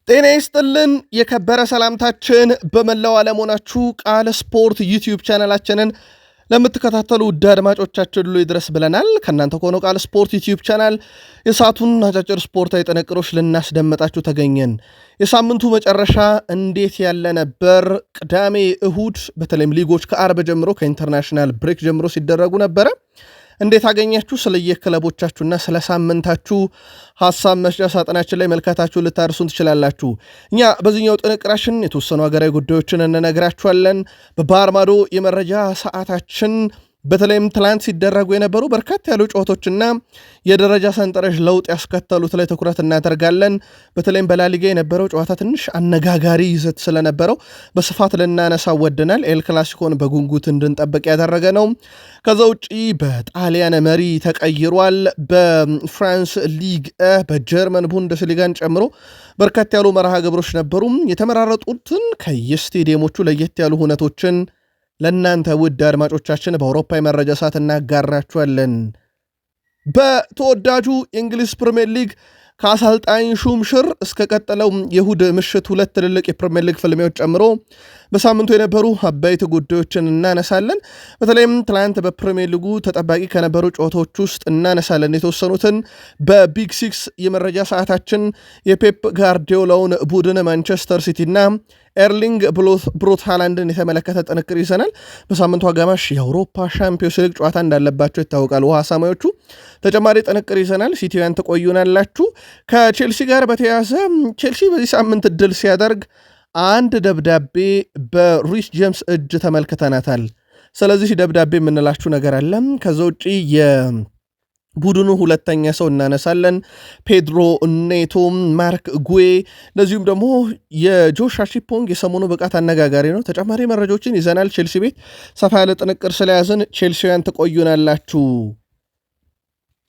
ጤና ይስጥልን የከበረ ሰላምታችን በመላው ዓለም ሆናችሁ ቃል ስፖርት ዩቲዩብ ቻናላችንን ለምትከታተሉ ውድ አድማጮቻችን ሁሉ ይድረስ ብለናል። ከእናንተ ከሆነው ቃል ስፖርት ዩቲዩብ ቻናል የሰዓቱን አጫጭር ስፖርታዊ ጥንቅሮች ልናስደምጣችሁ ተገኘን። የሳምንቱ መጨረሻ እንዴት ያለ ነበር? ቅዳሜ፣ እሁድ በተለይም ሊጎች ከአርብ ጀምሮ ከኢንተርናሽናል ብሬክ ጀምሮ ሲደረጉ ነበረ። እንዴት አገኛችሁ? ስለየክለቦቻችሁና ስለ ሳምንታችሁ ሐሳብ መስጫ ሳጥናችን ላይ መልካታችሁ ልታርሱን ትችላላችሁ። እኛ በዚህኛው ጥንቅራችን የተወሰኑ ሀገራዊ ጉዳዮችን እንነግራችኋለን። በባህር ማዶ የመረጃ ሰዓታችን በተለይም ትላንት ሲደረጉ የነበሩ በርካታ ያሉ ጨዋታዎችና የደረጃ ሰንጠረዥ ለውጥ ያስከተሉት ላይ ትኩረት እናደርጋለን። በተለይም በላሊጋ የነበረው ጨዋታ ትንሽ አነጋጋሪ ይዘት ስለነበረው በስፋት ልናነሳ ወደናል። ኤል ክላሲኮን በጉንጉት እንድንጠብቅ ያደረገ ነው። ከዛ ውጪ በጣሊያን መሪ ተቀይሯል። በፍራንስ ሊግ በጀርመን ቡንደስሊጋን ጨምሮ በርካታ ያሉ መርሃ ግብሮች ነበሩ። የተመራረጡትን ከየስቴዲየሞቹ ለየት ያሉ ሁነቶችን ለእናንተ ውድ አድማጮቻችን በአውሮፓ የመረጃ ሰዓት እናጋራችኋለን። በተወዳጁ የእንግሊዝ ፕሪምየር ሊግ ከአሰልጣኝ ሹምሽር እስከ ቀጠለው የእሁድ ምሽት ሁለት ትልልቅ የፕሪምየር ሊግ ፍልሚያዎች ጨምሮ በሳምንቱ የነበሩ አበይት ጉዳዮችን እናነሳለን። በተለይም ትላንት በፕሪምየር ሊጉ ተጠባቂ ከነበሩ ጨዋታዎች ውስጥ እናነሳለን የተወሰኑትን። በቢግ ሲክስ የመረጃ ሰዓታችን የፔፕ ጋርዲዮላውን ቡድን ማንቸስተር ሲቲና ኤርሊንግ ብሮት ሃላንድን የተመለከተ ጥንቅር ይዘናል። በሳምንቱ አጋማሽ የአውሮፓ ሻምፒዮንስ ሊግ ጨዋታ እንዳለባቸው ይታወቃል ውሃ ሰማዮቹ። ተጨማሪ ጥንቅር ይዘናል። ሲቲያን ትቆዩናላችሁ። ከቼልሲ ጋር በተያያዘ ቼልሲ በዚህ ሳምንት ድል ሲያደርግ አንድ ደብዳቤ በሪስ ጄምስ እጅ ተመልክተናታል። ስለዚህ ደብዳቤ የምንላችሁ ነገር አለ። ከዛ ውጭ ቡድኑ ሁለተኛ ሰው እናነሳለን። ፔድሮ ኔቶ፣ ማርክ ጉዌ እንደዚሁም ደግሞ የጆሽ አቺፖንግ የሰሞኑ ብቃት አነጋጋሪ ነው። ተጨማሪ መረጃዎችን ይዘናል። ቼልሲ ቤት ሰፋ ያለ ጥንቅር ስለያዘን ቼልሲያን ትቆዩናላችሁ።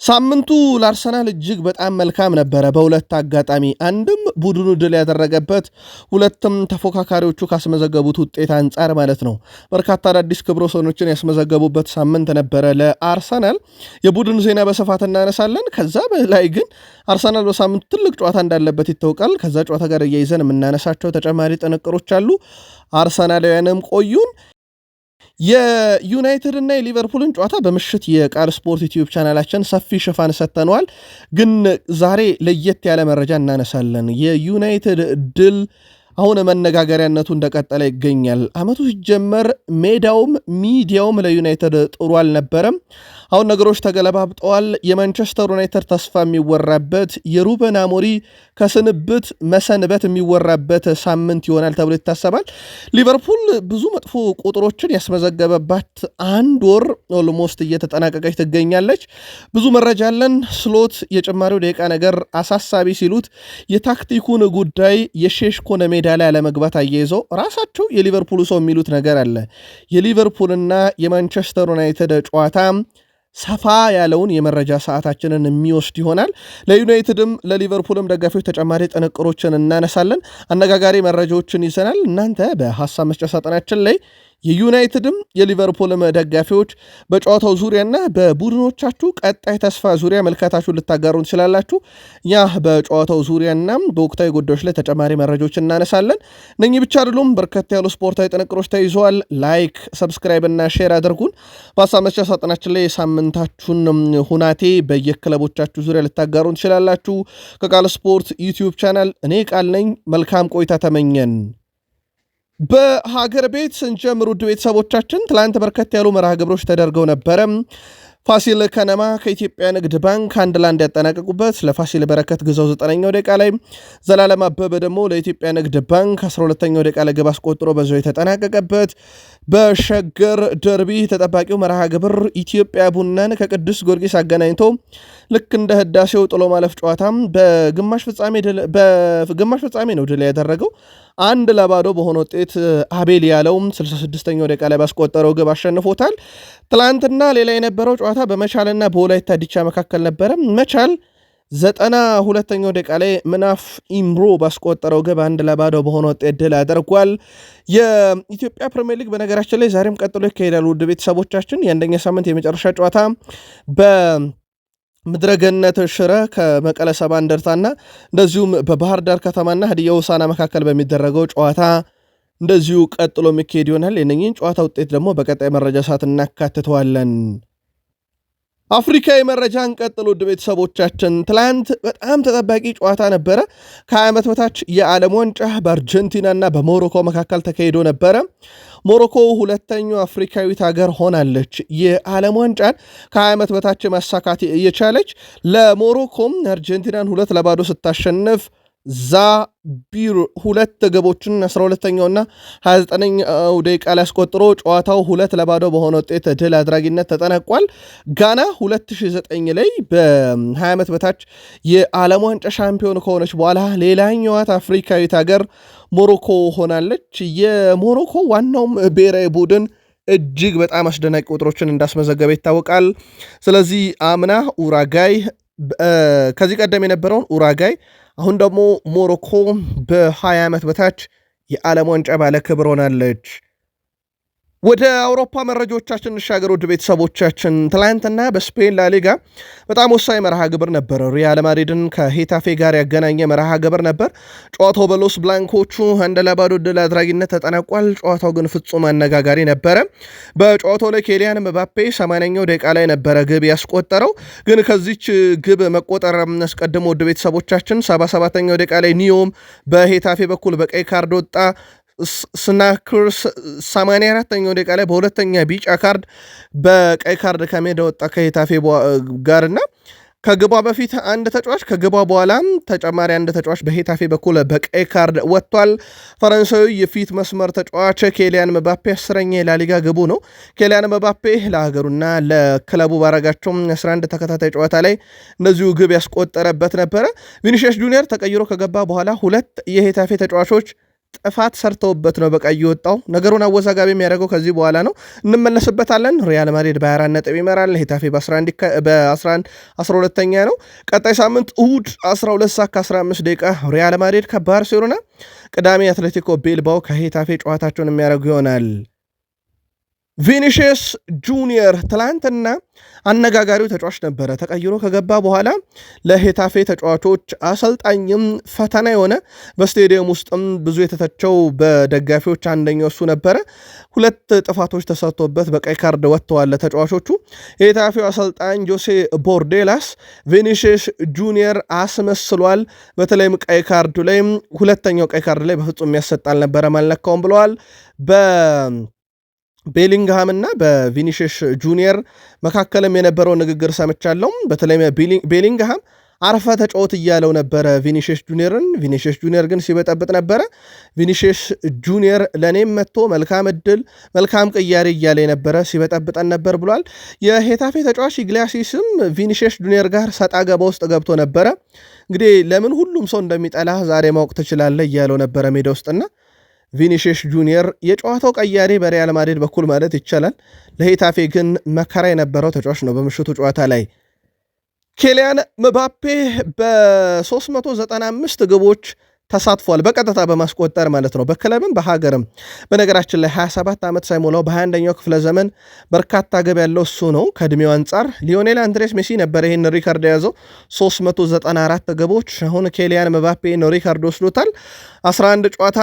ሳምንቱ ለአርሰናል እጅግ በጣም መልካም ነበረ በሁለት አጋጣሚ። አንድም ቡድኑ ድል ያደረገበት፣ ሁለትም ተፎካካሪዎቹ ካስመዘገቡት ውጤት አንጻር ማለት ነው። በርካታ አዳዲስ ክብረ ወሰኖችን ያስመዘገቡበት ሳምንት ነበረ ለአርሰናል። የቡድን ዜና በስፋት እናነሳለን። ከዛ በላይ ግን አርሰናል በሳምንቱ ትልቅ ጨዋታ እንዳለበት ይታወቃል። ከዛ ጨዋታ ጋር እያይዘን የምናነሳቸው ተጨማሪ ጥንቅሮች አሉ። አርሰናላውያንም ቆዩን። የዩናይትድ እና የሊቨርፑልን ጨዋታ በምሽት የቃል ስፖርት ዩቲዩብ ቻናላችን ሰፊ ሽፋን ሰጥተነዋል። ግን ዛሬ ለየት ያለ መረጃ እናነሳለን። የዩናይትድ ድል አሁን መነጋገሪያነቱ እንደቀጠለ ይገኛል። አመቱ ሲጀመር ሜዳውም ሚዲያውም ለዩናይትድ ጥሩ አልነበረም። አሁን ነገሮች ተገለባብጠዋል። የማንቸስተር ዩናይትድ ተስፋ የሚወራበት፣ የሩበን አሞሪ ከስንብት መሰንበት የሚወራበት ሳምንት ይሆናል ተብሎ ይታሰባል። ሊቨርፑል ብዙ መጥፎ ቁጥሮችን ያስመዘገበባት አንድ ወር ኦልሞስት እየተጠናቀቀች ትገኛለች። ብዙ መረጃ አለን። ስሎት የጭማሪው ደቂቃ ነገር አሳሳቢ ሲሉት የታክቲኩን ጉዳይ የሼሽኮን ሜዳ ላይ አለመግባት አያይዘው ራሳቸው የሊቨርፑል ሰው የሚሉት ነገር አለ። የሊቨርፑልና የማንቸስተር ዩናይትድ ጨዋታ ሰፋ ያለውን የመረጃ ሰዓታችንን የሚወስድ ይሆናል። ለዩናይትድም ለሊቨርፑልም ደጋፊዎች ተጨማሪ ጥንቅሮችን እናነሳለን። አነጋጋሪ መረጃዎችን ይዘናል። እናንተ በሐሳብ መስጫ ሳጥናችን ላይ የዩናይትድም የሊቨርፑልም ደጋፊዎች በጨዋታው ዙሪያና በቡድኖቻችሁ ቀጣይ ተስፋ ዙሪያ መልካታችሁን ልታጋሩን ትችላላችሁ። ያ በጨዋታው ዙሪያና በወቅታዊ ጉዳዮች ላይ ተጨማሪ መረጃዎች እናነሳለን። እነኚህ ብቻ አይደሉም፣ በርከት ያሉ ስፖርታዊ ጥንቅሮች ተይዘዋል። ላይክ፣ ሰብስክራይብ እና ሼር አድርጉን። በሀሳብ መስጫ ሳጥናችን ላይ የሳምንታችሁን ሁናቴ በየክለቦቻችሁ ዙሪያ ልታጋሩን ትችላላችሁ። ከቃል ስፖርት ዩቲዩብ ቻናል እኔ ቃል ነኝ። መልካም ቆይታ ተመኘን። በሀገር ቤት ስንጀምር ውድ ቤተሰቦቻችን ትላንት በርከት ያሉ መርሃ ግብሮች ተደርገው ነበረ። ፋሲል ከነማ ከኢትዮጵያ ንግድ ባንክ 1-1 ያጠናቀቁበት፣ ለፋሲል በረከት ግዛው 9ኛው ደቂቃ ላይ፣ ዘላለም አበበ ደግሞ ለኢትዮጵያ ንግድ ባንክ 12ኛው ደቂቃ ላይ ግብ አስቆጥሮ በዛው የተጠናቀቀበት፣ በሸገር ደርቢ ተጠባቂው መርሃ ግብር ኢትዮጵያ ቡናን ከቅዱስ ጊዮርጊስ አገናኝቶ ልክ እንደ ህዳሴው ጥሎ ማለፍ ጨዋታም በግማሽ ፍጻሜ ነው ድል ያደረገው። 1-0 በሆነ ውጤት አቤል ያለው 66ኛው ደቂቃ ላይ ባስቆጠረው ግብ አሸንፎታል። ትላንትና ሌላ የነበረው ጨዋታ በመቻልና በወላይታ ዲቻ መካከል ነበረ። መቻል 92ኛው ደቂቃ ላይ ምናፍ ኢምሮ ባስቆጠረው ግብ 1-0 በሆነ ውጤት ድል አድርጓል። የኢትዮጵያ ፕሪሚየር ሊግ በነገራችን ላይ ዛሬም ቀጥሎ ይካሄዳል። ውድ ቤተሰቦቻችን የአንደኛ ሳምንት የመጨረሻ ጨዋታ ምድረገነት ሽረ ከመቀለ ሰባ እንደርታና እንደዚሁም በባህር ዳር ከተማና ሀዲያ ሆሳዕና መካከል በሚደረገው ጨዋታ እንደዚሁ ቀጥሎ የሚካሄድ ይሆናል። የነኚህን ጨዋታ ውጤት ደግሞ በቀጣይ መረጃ ሰዓት እናካትተዋለን። አፍሪካዊ መረጃን ቀጥሎ ውድ ቤተሰቦቻችን ትላንት በጣም ተጠባቂ ጨዋታ ነበረ። ከ20 ዓመት በታች የዓለም ዋንጫ በአርጀንቲናና በሞሮኮ መካከል ተካሂዶ ነበረ። ሞሮኮ ሁለተኛው አፍሪካዊት ሀገር ሆናለች የዓለም ዋንጫን ከ20 ዓመት በታች ማሳካት የቻለች። ለሞሮኮም አርጀንቲናን 2-0 ስታሸንፍ ዛቢር ሁለት ግቦችን 12ኛውና 29ኛው ደቂቃ ላይ አስቆጥሮ ጨዋታው 2-0 በሆነ ውጤት ድል አድራጊነት ተጠናቋል። ጋና 2009 ላይ በ20 ዓመት በታች የዓለም ዋንጫ ሻምፒዮን ከሆነች በኋላ ሌላኛዋት አፍሪካዊት ሀገር ሞሮኮ ሆናለች። የሞሮኮ ዋናውም ብሔራዊ ቡድን እጅግ በጣም አስደናቂ ቁጥሮችን እንዳስመዘገበ ይታወቃል። ስለዚህ አምና ኡራጋይ ከዚህ ቀደም የነበረውን ኡራጋይ አሁን ደግሞ ሞሮኮ በ20 ዓመት በታች የዓለም ዋንጫ ባለ ክብር ሆናለች። ወደ አውሮፓ መረጃዎቻችን እንሻገር ውድ ቤተሰቦቻችን። ትላንትና በስፔን ላሊጋ በጣም ወሳኝ መርሃ ግብር ነበር። ሪያል ማድሪድን ከሄታፌ ጋር ያገናኘ መርሃ ግብር ነበር። ጨዋታው በሎስ ብላንኮቹ 1-0 ድል አድራጊነት ተጠናቋል። ጨዋታው ግን ፍጹም አነጋጋሪ ነበረ። በጨዋታው ላይ ኬሊያን ምባፔ 80ኛው ደቂቃ ላይ ነበረ ግብ ያስቆጠረው። ግን ከዚች ግብ መቆጠር አስቀድሞ ውድ ቤተሰቦቻችን 77ኛው ደቂቃ ላይ ኒዮም በሄታፌ በኩል በቀይ ካርድ ወጣ። ስናክርስ 84ኛው ደቂቃ ላይ በሁለተኛ ቢጫ ካርድ በቀይ ካርድ ከሜዳ ወጣ ከሄታፌ ጋርና ከግባ በፊት አንድ ተጫዋች ከግባ በኋላም ተጨማሪ አንድ ተጫዋች በሄታፌ በኩል በቀይ ካርድ ወጥቷል። ፈረንሳዊ የፊት መስመር ተጫዋች ኬሊያን ምባፔ 10ኛ የላሊጋ ግቡ ነው። ኬሊያን ምባፔ ለሀገሩና ለክለቡ ባረጋቸው 11 ተከታታይ ጨዋታ ላይ እነዚሁ ግብ ያስቆጠረበት ነበረ። ቪኒሺየስ ጁኒየር ተቀይሮ ከገባ በኋላ ሁለት የሄታፌ ተጫዋቾች ጥፋት ሰርተውበት ነው በቀይ ወጣው። ነገሩን አወዛጋቢ የሚያደርገው ከዚህ በኋላ ነው፣ እንመለስበታለን። ሪያል ማድሪድ በ24 ነጥብ ይመራል። ሄታፌ በ12ኛ ነው። ቀጣይ ሳምንት እሁድ 12 ሰዓት ከ15 ደቂቃ ሪያል ማድሪድ ከባርሴሎና፣ ቅዳሜ አትሌቲኮ ቤልባው ከሄታፌ ጨዋታቸውን የሚያደርጉ ይሆናል። ቪኒሺየስ ጁኒየር ትላንትና አነጋጋሪው ተጫዋች ነበረ። ተቀይሮ ከገባ በኋላ ለሄታፌ ተጫዋቾች አሰልጣኝም ፈተና የሆነ በስቴዲየም ውስጥም ብዙ የተተቸው በደጋፊዎች አንደኛው እሱ ነበረ። ሁለት ጥፋቶች ተሰጥቶበት በቀይ ካርድ ወጥተዋል ተጫዋቾቹ። የሄታፌው አሰልጣኝ ጆሴ ቦርዴላስ ቪኒሺየስ ጁኒየር አስመስሏል፣ በተለይም ቀይ ካርዱ ላይ ሁለተኛው ቀይ ካርድ ላይ በፍጹም የሚያሰጥ አልነበረም፣ አልነካውም ብለዋል። ቤሊንግሃም እና በቪኒሺየስ ጁኒየር መካከልም የነበረው ንግግር ሰምቻለሁ። በተለይ ቤሊንግሃም አርፈ ተጫወት እያለው ነበረ ቪኒሺየስ ጁኒየርን። ቪኒሺየስ ጁኒየር ግን ሲበጠብጥ ነበረ። ቪኒሺየስ ጁኒየር ለእኔም መጥቶ መልካም እድል መልካም ቅያሬ እያለ የነበረ ሲበጠብጠን ነበር ብሏል። የሄታፌ ተጫዋች ኢግሊያሲስም ቪኒሺየስ ጁኒየር ጋር ሰጣ ገባ ውስጥ ገብቶ ነበረ። እንግዲህ ለምን ሁሉም ሰው እንደሚጠላ ዛሬ ማወቅ ትችላለህ እያለው ነበረ ሜዳ ውስጥና ቪኒሺየስ ጁኒየር የጨዋታው ቀያሪ በሪያል ማድሪድ በኩል ማለት ይቻላል። ለሄታፌ ግን መከራ የነበረው ተጫዋች ነው። በምሽቱ ጨዋታ ላይ ኬሊያን ምባፔ በ395 ግቦች ተሳትፏል፣ በቀጥታ በማስቆጠር ማለት ነው፣ በክለብም በሀገርም። በነገራችን ላይ 27 ዓመት ሳይሞላው በ21ኛው ክፍለ ዘመን በርካታ ግብ ያለው እሱ ነው። ከእድሜው አንጻር ሊዮኔል አንድሬስ ሜሲ ነበር ይህን ሪካርድ የያዘው 394 ግቦች። አሁን ኬሊያን ምባፔ ነው ሪካርድ ወስዶታል። 11 ጨዋታ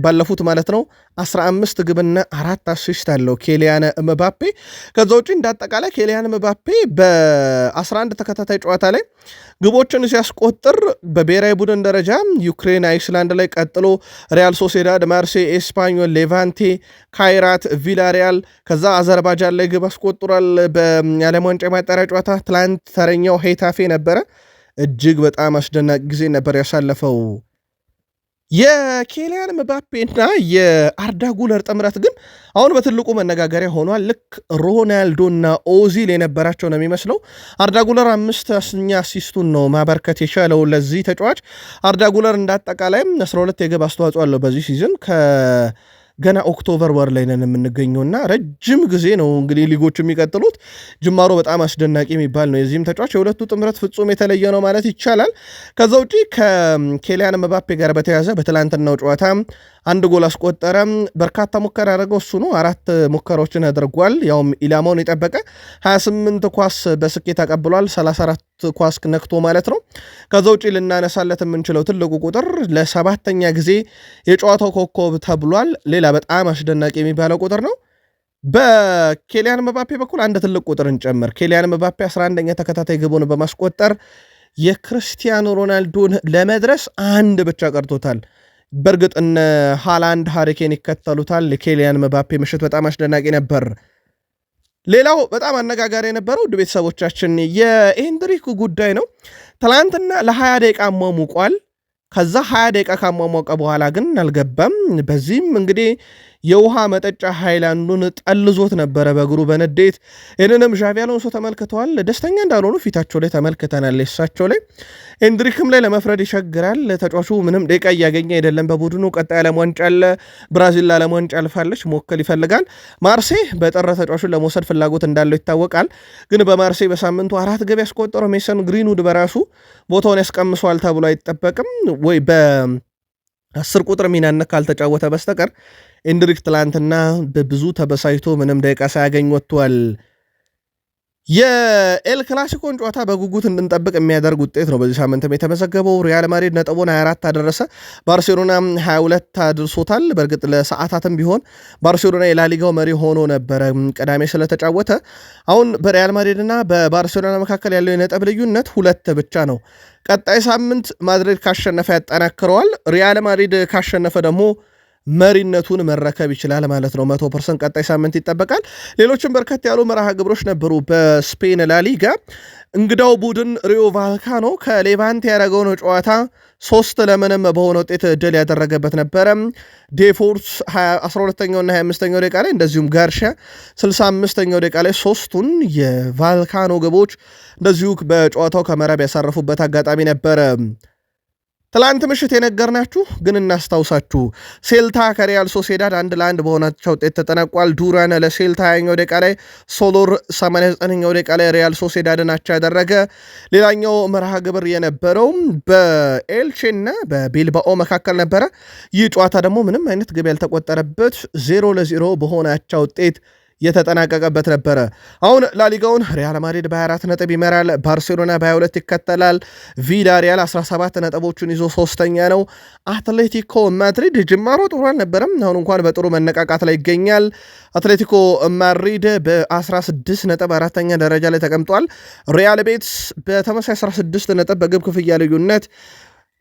ባለፉት ማለት ነው 15 ግብና 4 አሲስት አለው ኬሊያን ምባፔ። ከዛ ውጭ እንዳጠቃላይ ኬሊያን ምባፔ በ11 ተከታታይ ጨዋታ ላይ ግቦችን ሲያስቆጥር በብሔራዊ ቡድን ደረጃ ዩክሬን አይስላንድ ላይ፣ ቀጥሎ ሪያል ሶሴዳድ፣ ማርሴይ፣ ኤስፓኞል፣ ሌቫንቴ፣ ካይራት፣ ቪላሪያል፣ ከዛ አዘርባጃን ላይ ግብ አስቆጥሯል። በዓለም ዋንጫ የማጣሪያ ጨዋታ ትላንት ተረኛው ሄታፌ ነበረ። እጅግ በጣም አስደናቂ ጊዜ ነበር ያሳለፈው። የኬሊያን ምባፔና የአርዳ ጉለር ጥምረት ግን አሁን በትልቁ መነጋገሪያ ሆኗል። ልክ ሮናልዶና ኦዚል የነበራቸው ነው የሚመስለው። አርዳ ጉለር 5ኛ አሲስቱን ነው ማበርከት የቻለው ለዚህ ተጫዋች። አርዳ ጉለር እንዳጠቃላይም 12 የግብ አስተዋጽኦ አለው በዚህ ሲዝን። ገና ኦክቶበር ወር ላይ ነን የምንገኘውና ረጅም ጊዜ ነው እንግዲህ ሊጎች የሚቀጥሉት። ጅማሮ በጣም አስደናቂ የሚባል ነው የዚህም ተጫዋች። የሁለቱ ጥምረት ፍጹም የተለየ ነው ማለት ይቻላል። ከዛ ውጪ ከኬሊያን ምባፔ ጋር በተያዘ በትላንትናው ጨዋታ አንድ ጎል አስቆጠረ። በርካታ ሙከራ ያደረገው እሱ ነው። 4 ሙከራዎችን አድርጓል፣ ያውም ኢላማውን የጠበቀ 28 ኳስ በስኬት አቀብሏል። 34 ኳስ ነክቶ ማለት ነው። ከዛ ውጪ ልናነሳለት የምንችለው ትልቁ ቁጥር ለ7ኛ ጊዜ የጨዋታው ኮከብ ተብሏል። ሌላ በጣም አስደናቂ የሚባለው ቁጥር ነው። በኬሊያን መባፔ በኩል አንድ ትልቅ ቁጥር እንጨምር። ኬሊያን መባፔ 11ኛ ተከታታይ ግቡን በማስቆጠር የክርስቲያኖ ሮናልዶን ለመድረስ አንድ ብቻ ቀርቶታል። በእርግጥ እነ ሃላንድ ሃሪኬን ይከተሉታል። የኬሊያን መባፔ ምሽት በጣም አስደናቂ ነበር። ሌላው በጣም አነጋጋሪ የነበረው ውድ ቤተሰቦቻችን የኤንድሪክ ጉዳይ ነው። ትላንትና ለ20 ደቂቃ አሟሙቋል። ከዛ 20 ደቂቃ ካሟሟቀ በኋላ ግን አልገባም። በዚህም እንግዲህ የውሃ መጠጫ ሃይላንዱን ጠልዞት ነበረ በእግሩ በንዴት። ይህንንም ዣቪ አሎንሶ ተመልክተዋል። ደስተኛ እንዳልሆኑ ፊታቸው ላይ ተመልክተናል። እሳቸው ላይ ኤንድሪክም ላይ ለመፍረድ ይቸግራል። ተጫዋቹ ምንም ደቂቃ እያገኘ አይደለም በቡድኑ። ቀጣይ ዓለም ዋንጫ አለ። ብራዚል ለዓለም ዋንጫ አልፋለች፣ ሞከል ይፈልጋል። ማርሴ በጠረ ተጫዋቹን ለመውሰድ ፍላጎት እንዳለው ይታወቃል። ግን በማርሴ በሳምንቱ 4 ግብ ያስቆጠረው ሜሰን ግሪንውድ በራሱ ቦታውን ያስቀምሷል ተብሎ አይጠበቅም ወይ በ10 ቁጥር ሚናነት ካልተጫወተ በስተቀር። ኤንድሪክ ትላንትና በብዙ ተበሳይቶ ምንም ደቂቃ ሳያገኝ ወጥቷል። የኤል ክላሲኮን ጨዋታ በጉጉት እንድንጠብቅ የሚያደርግ ውጤት ነው በዚህ ሳምንትም የተመዘገበው። ሪያል ማድሪድ ነጥቡን 24 አደረሰ፣ ባርሴሎና 22 አድርሶታል። በእርግጥ ለሰዓታትም ቢሆን ባርሴሎና የላሊጋው መሪ ሆኖ ነበረ ቅዳሜ ስለተጫወተ። አሁን በሪያል ማድሪድና በባርሴሎና መካከል ያለው የነጥብ ልዩነት 2 ብቻ ነው። ቀጣይ ሳምንት ማድሪድ ካሸነፈ ያጠናክረዋል። ሪያል ማድሪድ ካሸነፈ ደግሞ መሪነቱን መረከብ ይችላል ማለት ነው። 100% ቀጣይ ሳምንት ይጠበቃል። ሌሎችም በርከት ያሉ መርሃ ግብሮች ነበሩ። በስፔን ላሊጋ እንግዳው ቡድን ሪዮ ቫልካኖ ከሌቫንት ያደረገውን ጨዋታ 3-0 በሆነ ውጤት ድል ያደረገበት ነበረ። ዴፎርስ 12ኛውና 25ኛው ደቂቃ ላይ እንደዚሁም ጋርሻ 65ኛው ደቂቃ ላይ ሶስቱን የቫልካኖ ግቦች እንደዚሁ በጨዋታው ከመረብ ያሳረፉበት አጋጣሚ ነበረ። ትላንት ምሽት የነገርናችሁ ግን እናስታውሳችሁ። ሴልታ ከሪያል ሶሴዳድ 1-1 በሆናቸው ውጤት ተጠናቋል። ዱራን ለሴልታ 20ኛው ደቂቃ ላይ፣ ሶሎር 89ኛው ደቂቃ ላይ ሪያል ሶሴዳድን አቻ ያደረገ። ሌላኛው መርሃ ግብር የነበረው በኤልቼና በቢልባኦ መካከል ነበረ። ይህ ጨዋታ ደግሞ ምንም አይነት ግብ ያልተቆጠረበት 0-0 በሆነ አቻ ውጤት የተጠናቀቀበት ነበረ። አሁን ላሊጋውን ሪያል ማድሪድ በ24 ነጥብ ይመራል። ባርሴሎና በ22 ይከተላል። ቪዳሪያል 17 ነጥቦችን ይዞ ሶስተኛ ነው። አትሌቲኮ ማድሪድ ጅማሮ ጥሩ አልነበረም። አሁን እንኳን በጥሩ መነቃቃት ላይ ይገኛል። አትሌቲኮ ማድሪድ በ16 ነጥብ 4ኛ ደረጃ ላይ ተቀምጧል። ሪያል ቤትስ በተመሳሳይ 16 ነጥብ በግብ ክፍያ ልዩነት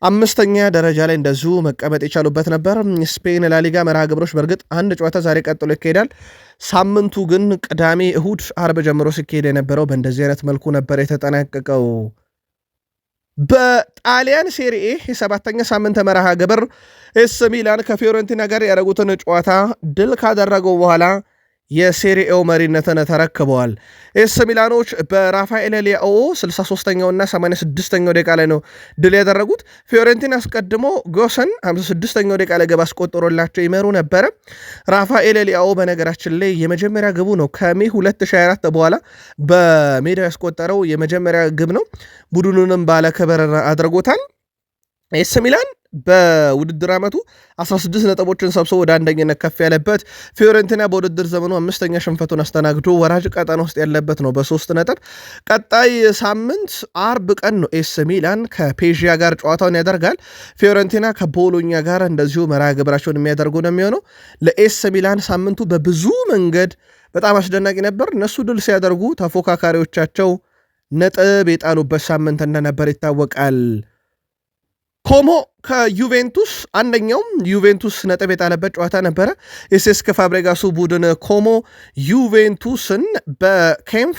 5ኛ ደረጃ ላይ እንደዚሁ መቀመጥ የቻሉበት ነበር። ስፔን ላሊጋ መርሃ ግብሮች በእርግጥ አንድ ጨዋታ ዛሬ ቀጥሎ ይካሄዳል። ሳምንቱ ግን ቅዳሜ፣ እሁድ፣ አርብ ጀምሮ ሲካሄድ የነበረው በእንደዚህ አይነት መልኩ ነበር የተጠናቀቀው። በጣሊያን ሴሪኤ የ7ኛ ሳምንት መርሃ ግብር ኤስ ሚላን ከፊዮረንቲና ጋር ያደረጉትን ጨዋታ ድል ካደረገው በኋላ የሴሪኤው መሪነትን ተረክበዋል። ኤስ ሚላኖች በራፋኤል ሊያኦ 63ኛውና 86ኛው ደቂቃ ላይ ነው ድል ያደረጉት። ፊዮረንቲና አስቀድሞ ጎሰን 56ኛው ደቂቃ ላይ ግብ አስቆጥሮላቸው ይመሩ ነበረ። ራፋኤል ሊያኦ በነገራችን ላይ የመጀመሪያ ግቡ ነው ከሜ 2024 በኋላ በሜዳው ያስቆጠረው የመጀመሪያ ግብ ነው። ቡድኑንም ባለክብር አድርጎታል። ኤስ ሚላን በውድድር ዓመቱ 16 ነጥቦችን ሰብስቦ ወደ አንደኝነት ከፍ ያለበት፣ ፊዮረንቲና በውድድር ዘመኑ 5ኛ ሽንፈቱን አስተናግዶ ወራጅ ቀጠና ውስጥ ያለበት ነው በ3 ነጥብ። ቀጣይ ሳምንት አርብ ቀን ነው ኤስ ሚላን ከፔዥያ ጋር ጨዋታውን ያደርጋል። ፊዮረንቲና ከቦሎኛ ጋር እንደዚሁ መርሃ ግብራቸውን የሚያደርጉ ነው የሚሆነው። ለኤስ ሚላን ሳምንቱ በብዙ መንገድ በጣም አስደናቂ ነበር። እነሱ ድል ሲያደርጉ ተፎካካሪዎቻቸው ነጥብ የጣሉበት ሳምንት እንደነበር ይታወቃል። ኮሞ ከዩቬንቱስ አንደኛውም ዩቬንቱስ ነጥብ የጣለበት ጨዋታ ነበረ። የሴስክ ፋብሬጋሱ ቡድን ኮሞ ዩቬንቱስን በኬምፕ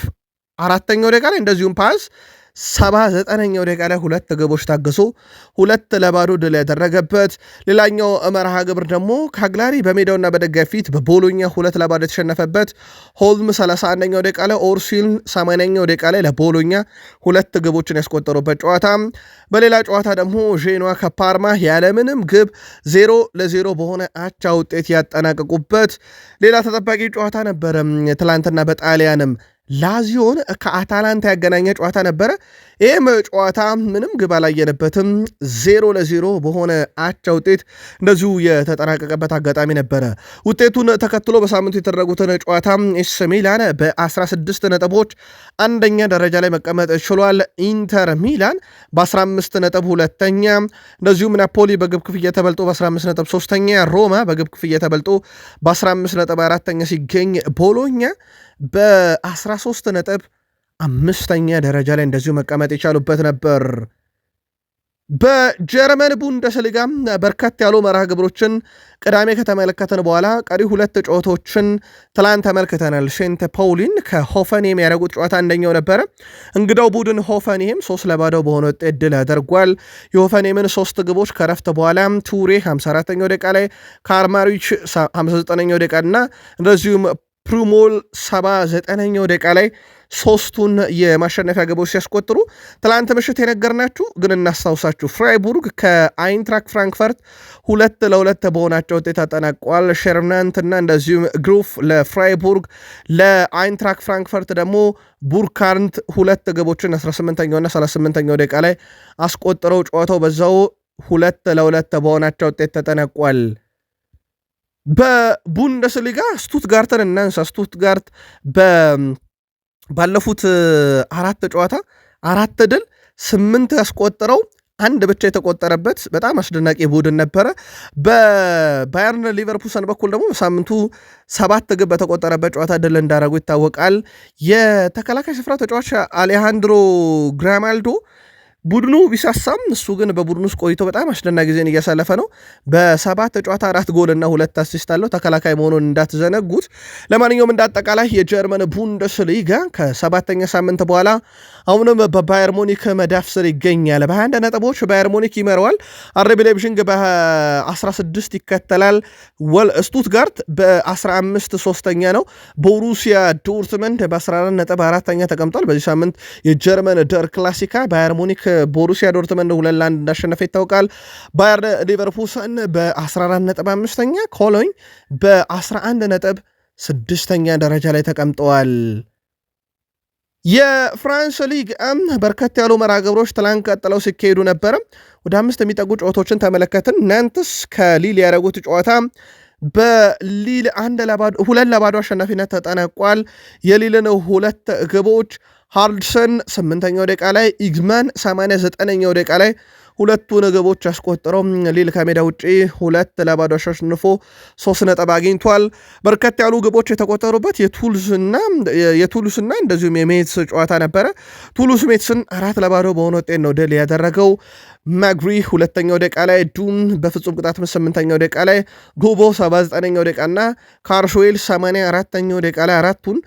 4ኛው ደቂቃ ላይ እንደዚሁም ፓስ 79ኛው ደቂቃ ላይ 2 ግቦች ታግሶ 2-0 ድል ያደረገበት። ሌላኛው መርሃ ግብር ደግሞ ካግላሪ በሜዳውና በደጋፊ ፊት በቦሎኛ 2-0 የተሸነፈበት፣ ሆልም 31ኛው ደቂቃ ላይ፣ ኦርሲን 80ኛው ደቂቃ ላይ ለቦሎኛ 2 ግቦችን ያስቆጠሩበት ጨዋታ። በሌላ ጨዋታ ደግሞ ዤኗ ከፓርማ ያለምንም ግብ 0-0 በሆነ አቻ ውጤት ያጠናቀቁበት ሌላ ተጠባቂ ጨዋታ ነበረ። ትላንትና በጣሊያንም ላዚዮን ከአታላንታ ያገናኘ ጨዋታ ነበረ። ይህም ጨዋታ ምንም ግብ አላየንበትም፣ 0-0 በሆነ አቻ ውጤት እንደዚሁ የተጠናቀቀበት አጋጣሚ ነበረ። ውጤቱን ተከትሎ በሳምንቱ የተደረጉትን ጨዋታ ኤስ ሚላን በ16 ነጥቦች አንደኛ ደረጃ ላይ መቀመጥ ችሏል። ኢንተር ሚላን በ15 ነጥብ ሁለተኛ፣ እንደዚሁም ናፖሊ በግብ ክፍያ ተበልጦ በ15 ነጥብ ሶስተኛ፣ ሮማ በግብ ክፍያ ተበልጦ በ15 ነጥብ አራተኛ ሲገኝ ቦሎኛ በ13 ነጥብ አምስተኛ ደረጃ ላይ እንደዚሁ መቀመጥ የቻሉበት ነበር። በጀርመን ቡንደስሊጋ በርከት ያሉ መርሃ ግብሮችን ቅዳሜ ከተመለከተን በኋላ ቀሪ ሁለት ጨዋታዎችን ትላንት ተመልክተናል። ሴንት ፓውሊን ከሆፈንሄም ያደረጉት ጨዋታ አንደኛው ነበረ። እንግዳው ቡድን ሆፈንሄም 3-0 በሆነ ውጤት ድል አድርጓል። የሆፈንሄምን 3 ግቦች ከረፍት በኋላ ቱሬ 54ኛው ደቂቃ ላይ፣ ካርማሪች 59ኛው ደቂቃ እና እንደዚሁም ፕሩሞል 79ኛው ደቂቃ ላይ ሶስቱን የማሸነፊያ ግቦች ሲያስቆጥሩ ትላንት ምሽት የነገርናችሁ ግን እናስታውሳችሁ፣ ፍራይቡርግ ከአይንትራክ ፍራንክፈርት 2-2 በሆናቸው ውጤት አጠናቋል። ሸርናንት እና እንደዚሁም ግሩፍ ለፍራይቡርግ፣ ለአይንትራክ ፍራንክፈርት ደግሞ ቡርካርንት 2 ግቦችን 18ኛውና 38ኛው ደቂቃ ላይ አስቆጥረው ጨዋታው በዛው 2-2 በሆናቸው ውጤት ተጠናቋል። በቡንደስሊጋ ስቱትጋርትን እናንሳ። ስቱትጋርት ባለፉት 4 ጨዋታ 4 ድል 8 ያስቆጠረው አንድ ብቻ የተቆጠረበት በጣም አስደናቂ ቡድን ነበረ። በባየርን ሊቨርፑሰን በኩል ደግሞ በሳምንቱ 7 ግብ በተቆጠረበት ጨዋታ ድል እንዳደረጉ ይታወቃል። የተከላካይ ስፍራ ተጫዋች አሌሃንድሮ ግራማልዶ ቡድኑ ቢሳሳም እሱ ግን በቡድኑ ውስጥ ቆይቶ በጣም አስደናቂ ጊዜን እያሳለፈ ነው። በ7 ጨዋታ 4 ጎል እና 2 አሲስት አለው። ተከላካይ መሆኑን እንዳትዘነጉት። ለማንኛውም እንዳጠቃላይ የጀርመን ቡንደስሊጋ ከ7ኛ ሳምንት በኋላ አሁንም በባየር ሙኒክ መዳፍ ስር ይገኛል። በ21 ነጥቦች ባየር ሙኒክ ይመረዋል። አርቢ ላይፕዚግ በ16 ይከተላል። ስቱትጋርት በ15 ሶስተኛ ነው። ቦሩሲያ ዶርትመንድ በ14 ነጥብ አራተኛ ተቀምጧል። በዚህ ሳምንት የጀርመን ደር ክላሲካ ባየር ሙኒክ ቦሩሲያ ዶርትመንድ 2-1 እንዳሸነፈ ይታወቃል። ባየር ሊቨርፑሰን በ14 ነጥብ 5ኛ፣ ኮሎኝ በ11 ነጥብ 6ኛ ደረጃ ላይ ተቀምጠዋል። የፍራንስ ሊግ በርከት ያሉ መርሃ ግብሮች ትላንት ቀጥለው ሲካሄዱ ነበረ። ወደ 5 የሚጠጉ ጨዋታዎችን ተመለከትን። ናንትስ ከሊል ያደረጉት ጨዋታ በሊል 2-0 አሸናፊነት ተጠናቋል። የሊልን 2 ግቦች ሃርድሰን 8ኛው ደቂቃ ላይ፣ ኢግማን 89ኛው ደቂቃ ላይ ሁለቱን ግቦች አስቆጥረው ሊል ከሜዳ ውጪ 2-0 አሸንፎ 3 ነጥብ አግኝቷል። በርከት ያሉ ግቦች የተቆጠሩበት የቱሉስና እንደዚሁም የሜትስ ጨዋታ ነበረ። ቱሉስ ሜትስን 4-0 በሆነ ውጤት ነው ድል ያደረገው። ማግሪ 2ኛው ደቂቃ ላይ፣ ዱም በፍጹም ቅጣት 8ኛው ደቂቃ ላይ፣ ጎቦ 79ኛው ደቂቃ እና ካርሽዌል 84ኛው ደቂቃ ላይ አራቱን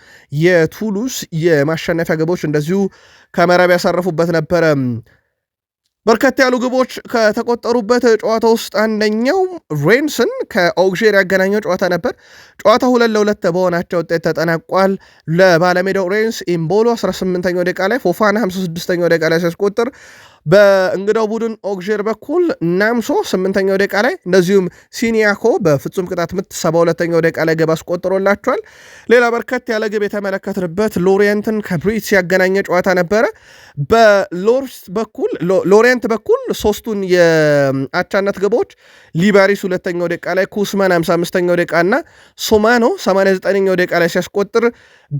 የቱሉስ የማሸነፊያ ግቦች እንደዚሁ ከመረብ ያሳረፉበት ነበረ። በርከት ያሉ ግቦች ከተቆጠሩበት ጨዋታ ውስጥ አንደኛው ሬንስን ከኦግሼር ያገናኘው ጨዋታ ነበር። ጨዋታ 2-2 በሆናቸው ውጤት ተጠናቋል። ለባለሜዳው ሬንስ ኢምቦሎ 18ኛው ደቂቃ ላይ፣ ፎፋና 56ኛው ደቂቃ ላይ ሲያስቆጥር በእንግዳው ቡድን ኦግሼር በኩል ናምሶ 8ኛው ደቂቃ ላይ እንደዚሁም ሲኒያኮ በፍጹም ቅጣት ምት 72ኛው ደቂቃ ላይ ግብ አስቆጥሮላቸዋል። ሌላ በርከት ያለ ግብ የተመለከትንበት ሎሪየንትን ከብሪትስ ያገናኘ ጨዋታ ነበረ። በሎሪየንት በኩል 3ቱን የአቻነት ግቦች ሊባሪስ 2ኛው ደቂቃ ላይ፣ ኩስማን 55ኛው ደቂቃ እና ሶማኖ 89ኛው ደቂቃ ላይ ሲያስቆጥር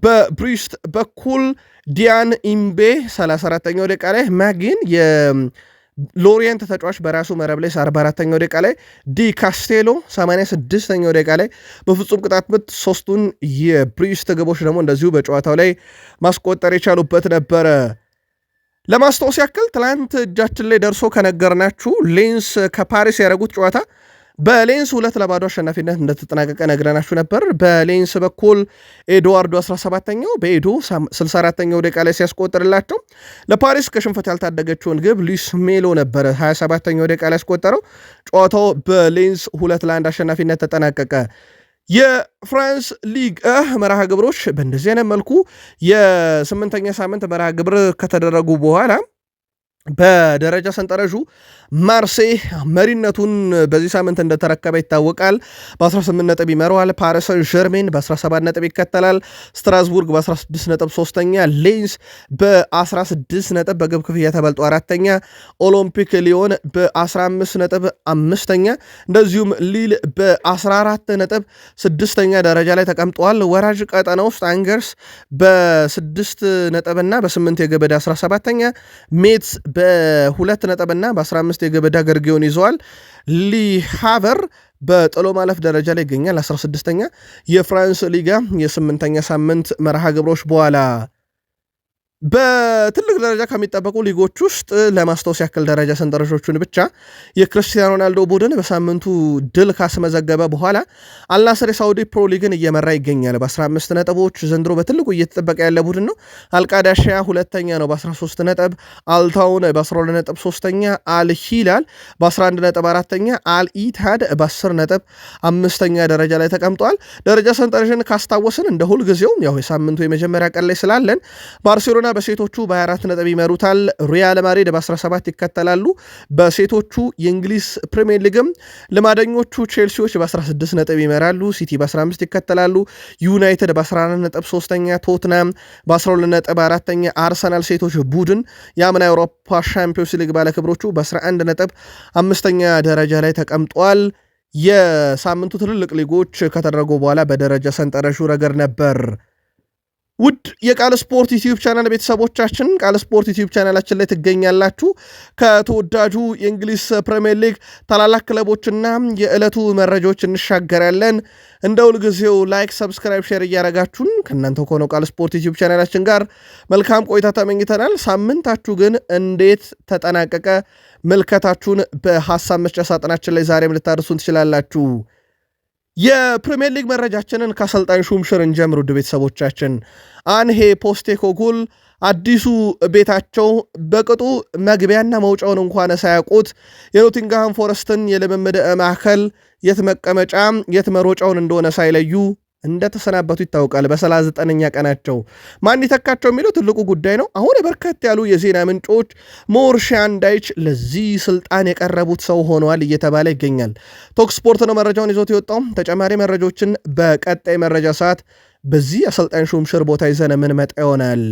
በብሪስት በኩል ዲያን ኢምቤ 34ኛው ደቂቃ ላይ፣ ማጊን የሎሪየንት ተጫዋች በራሱ መረብ ላይ 44ኛው ደቂቃ ላይ፣ ዲ ካስቴሎ 86ኛው ደቂቃ ላይ በፍጹም ቅጣት ምት 3ቱን የብሪስት ግቦች ደግሞ እንደዚሁ በጨዋታው ላይ ማስቆጠር የቻሉበት ነበረ። ለማስታወስ ያክል ትላንት እጃችን ላይ ደርሶ ከነገርናችሁ ሌንስ ከፓሪስ ያደረጉት ጨዋታ በሌንስ 2-0 አሸናፊነት እንደተጠናቀቀ ነግረናችሁ ነበር። በሌንስ በኩል ኤድዋርዶ 17ኛው በኤዶ 64ኛው ደቂቃ ላይ ሲያስቆጥርላቸው ለፓሪስ ከሽንፈት ያልታደገችውን ግብ ሉዊስ ሜሎ ነበረ 27ኛው ደቂቃ ላይ ያስቆጠረው። ጨዋታው በሌንስ 2-1 አሸናፊነት ተጠናቀቀ። የፍራንስ ሊግ መርሃ ግብሮች በእንደዚህ አይነት መልኩ የ8ኛ ሳምንት መርሃ ግብር ከተደረጉ በኋላ በደረጃ ሰንጠረዡ ማርሴይ መሪነቱን በዚህ ሳምንት እንደተረከበ ይታወቃል። በ18 ነጥብ ይመረዋል። ፓሪስ ሰን ዠርሜን በ17 ነጥብ ይከተላል። ስትራስቡርግ በ16 ነጥብ ሶስተኛ፣ ሌንስ በ16 ነጥብ በግብ ክፍያ ተበልጦ አራተኛ፣ ኦሎምፒክ ሊዮን በ15 ነጥብ አምስተኛ፣ እንደዚሁም ሊል በ14 ነጥብ ስድስተኛ ደረጃ ላይ ተቀምጠዋል። ወራጅ ቀጠና ውስጥ አንገርስ በ6 ነጥብና በ8 የግብ ዕዳ 17ኛ፣ ሜትስ በ2 ነጥብና በ15 የግብ ዕዳ ገርጌውን ይዘዋል። ሊሃቨር በጥሎ ማለፍ ደረጃ ላይ ይገኛል 16ኛ። የፍራንስ ሊጋ የ8ኛ ሳምንት መርሃ ግብሮች በኋላ በትልቅ ደረጃ ከሚጠበቁ ሊጎች ውስጥ ለማስታወስ ያክል ደረጃ ሰንጠረዦቹን ብቻ የክርስቲያኖ ሮናልዶ ቡድን በሳምንቱ ድል ካስመዘገበ በኋላ አልናስር የሳውዲ ፕሮ ሊግን እየመራ ይገኛል በ15 ነጥቦች። ዘንድሮ በትልቁ እየተጠበቀ ያለ ቡድን ነው። አልቃዳሽያ ሁለተኛ ነው በ13 ነጥብ፣ አልታውን በ12 ነጥብ ሶስተኛ፣ አልሂላል በ11 ነጥብ አራተኛ፣ አልኢትሃድ በ10 ነጥብ አምስተኛ ደረጃ ላይ ተቀምጧል። ደረጃ ሰንጠረዥን ካስታወስን እንደ ሁልጊዜውም ያው የሳምንቱ የመጀመሪያ ቀን ላይ ስላለን ባርሴሎና በሴቶቹ በ24 ነጥብ ይመሩታል። ሪያል ማድሪድ በ17 ይከተላሉ። በሴቶቹ የእንግሊዝ ፕሪሚየር ሊግም ልማደኞቹ ቼልሲዎች በ16 ነጥብ ይመራሉ። ሲቲ በ15 ይከተላሉ። ዩናይትድ በ14 ነጥብ ሶስተኛ፣ ቶትናም በ12 ነጥብ አራተኛ፣ አርሰናል ሴቶች ቡድን የአምና የአውሮፓ ሻምፒዮንስ ሊግ ባለክብሮቹ በ11 ነጥብ አምስተኛ ደረጃ ላይ ተቀምጧል። የሳምንቱ ትልልቅ ሊጎች ከተደረጉ በኋላ በደረጃ ሰንጠረዡ ረገድ ነበር። ውድ የቃል ስፖርት ዩቲዩብ ቻናል ቤተሰቦቻችን ቃል ስፖርት ዩቲዩብ ቻናላችን ላይ ትገኛላችሁ። ከተወዳጁ የእንግሊዝ ፕሪሚየር ሊግ ታላላቅ ክለቦችና የዕለቱ መረጃዎች እንሻገራለን። እንደ ሁልጊዜው ላይክ፣ ሰብስክራይብ፣ ሼር እያረጋችሁን ከእናንተ ከሆነው ቃል ስፖርት ዩቲዩብ ቻናላችን ጋር መልካም ቆይታ ተመኝተናል። ሳምንታችሁ ግን እንዴት ተጠናቀቀ? ምልከታችሁን በሐሳብ መስጫ ሳጥናችን ላይ ዛሬም ልታደርሱን ትችላላችሁ። የፕሪሚየር ሊግ መረጃችንን ከአሰልጣኝ ሹምሽር እንጀምር። ውድ ቤተሰቦቻችን አንሄ ፖስቴኮግሉ አዲሱ ቤታቸው በቅጡ መግቢያና መውጫውን እንኳን ሳያውቁት የኖቲንግሃም ፎረስትን የልምምድ ማዕከል የት መቀመጫ የት መሮጫውን እንደሆነ ሳይለዩ እንደተሰናበቱ ይታወቃል። በ39ኛ ቀናቸው ማን ይተካቸው የሚለው ትልቁ ጉዳይ ነው። አሁን በርከት ያሉ የዜና ምንጮች ሞርሻን ዳይች ለዚህ ስልጣን የቀረቡት ሰው ሆነዋል እየተባለ ይገኛል። ቶክ ስፖርት ነው መረጃውን ይዞት የወጣው። ተጨማሪ መረጃዎችን በቀጣይ መረጃ ሰዓት በዚህ አሰልጣኝ ሹምሽር ቦታ ይዘን የምንመጣ ይሆናል።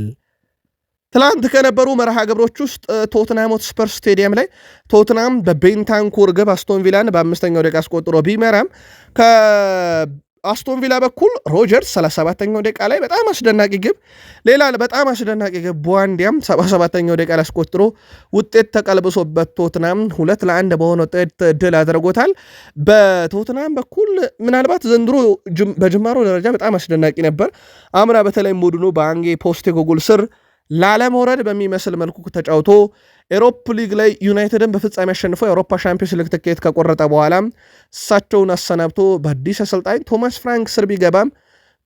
ትላንት ከነበሩ መርሃ ግብሮች ውስጥ ቶትናም ሆትስፐር ስቴዲየም ላይ ቶትናም በቤንታንኩር ግብ አስቶን ቪላን በ5ኛው ደቂቃ አስቆጥሮ ቢመራም አስቶን ቪላ በኩል ሮጀርስ 37ኛው ደቂቃ ላይ በጣም አስደናቂ ግብ፣ ሌላ በጣም አስደናቂ ግብ ቡዋንዲያም 77ኛው ደቂቃ ላይ አስቆጥሮ ውጤት ተቀልብሶበት ቶትናም 2-1 በሆነ ውጤት ድል አድርጎታል። በቶትናም በኩል ምናልባት ዘንድሮ በጅማሮ ደረጃ በጣም አስደናቂ ነበር። አምና በተለይም ቡድኑ በአንጌ ፖስቴኮግሉ ስር ላለመውረድ በሚመስል መልኩ ተጫውቶ ኤሮፕ ሊግ ላይ ዩናይትድን በፍጻሜ አሸንፎ የአውሮፓ ሻምፒዮንስ ሊግ ትኬት ከቆረጠ በኋላ እሳቸውን አሰናብቶ በአዲስ አሰልጣኝ ቶማስ ፍራንክ ስር ቢገባም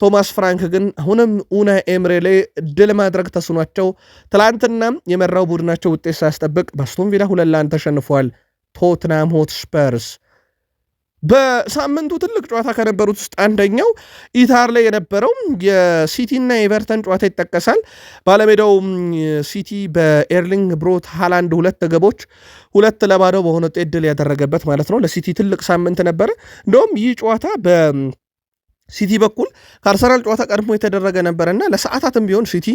ቶማስ ፍራንክ ግን አሁንም ኡናይ ኤምሬ ላይ ድል ማድረግ ተስኗቸው ትላንትና የመራው ቡድናቸው ውጤት ሳያስጠብቅ በአስቶን ቪላ 2-1 ተሸንፏል። ቶትናም ሆትስፐርስ በሳምንቱ ትልቅ ጨዋታ ከነበሩት ውስጥ አንደኛው ኢታር ላይ የነበረው የሲቲና ኤቨርተን ጨዋታ ይጠቀሳል። ባለሜዳው ሲቲ በኤርሊንግ ብሮት ሃላንድ 2 ግቦች 2-0 በሆነ ውጤት ድል ያደረገበት ማለት ነው። ለሲቲ ትልቅ ሳምንት ነበረ። እንደውም ይህ ጨዋታ ሲቲ በኩል ከአርሰናል ጨዋታ ቀድሞ የተደረገ ነበረና ለሰዓታትም ቢሆን ሲቲ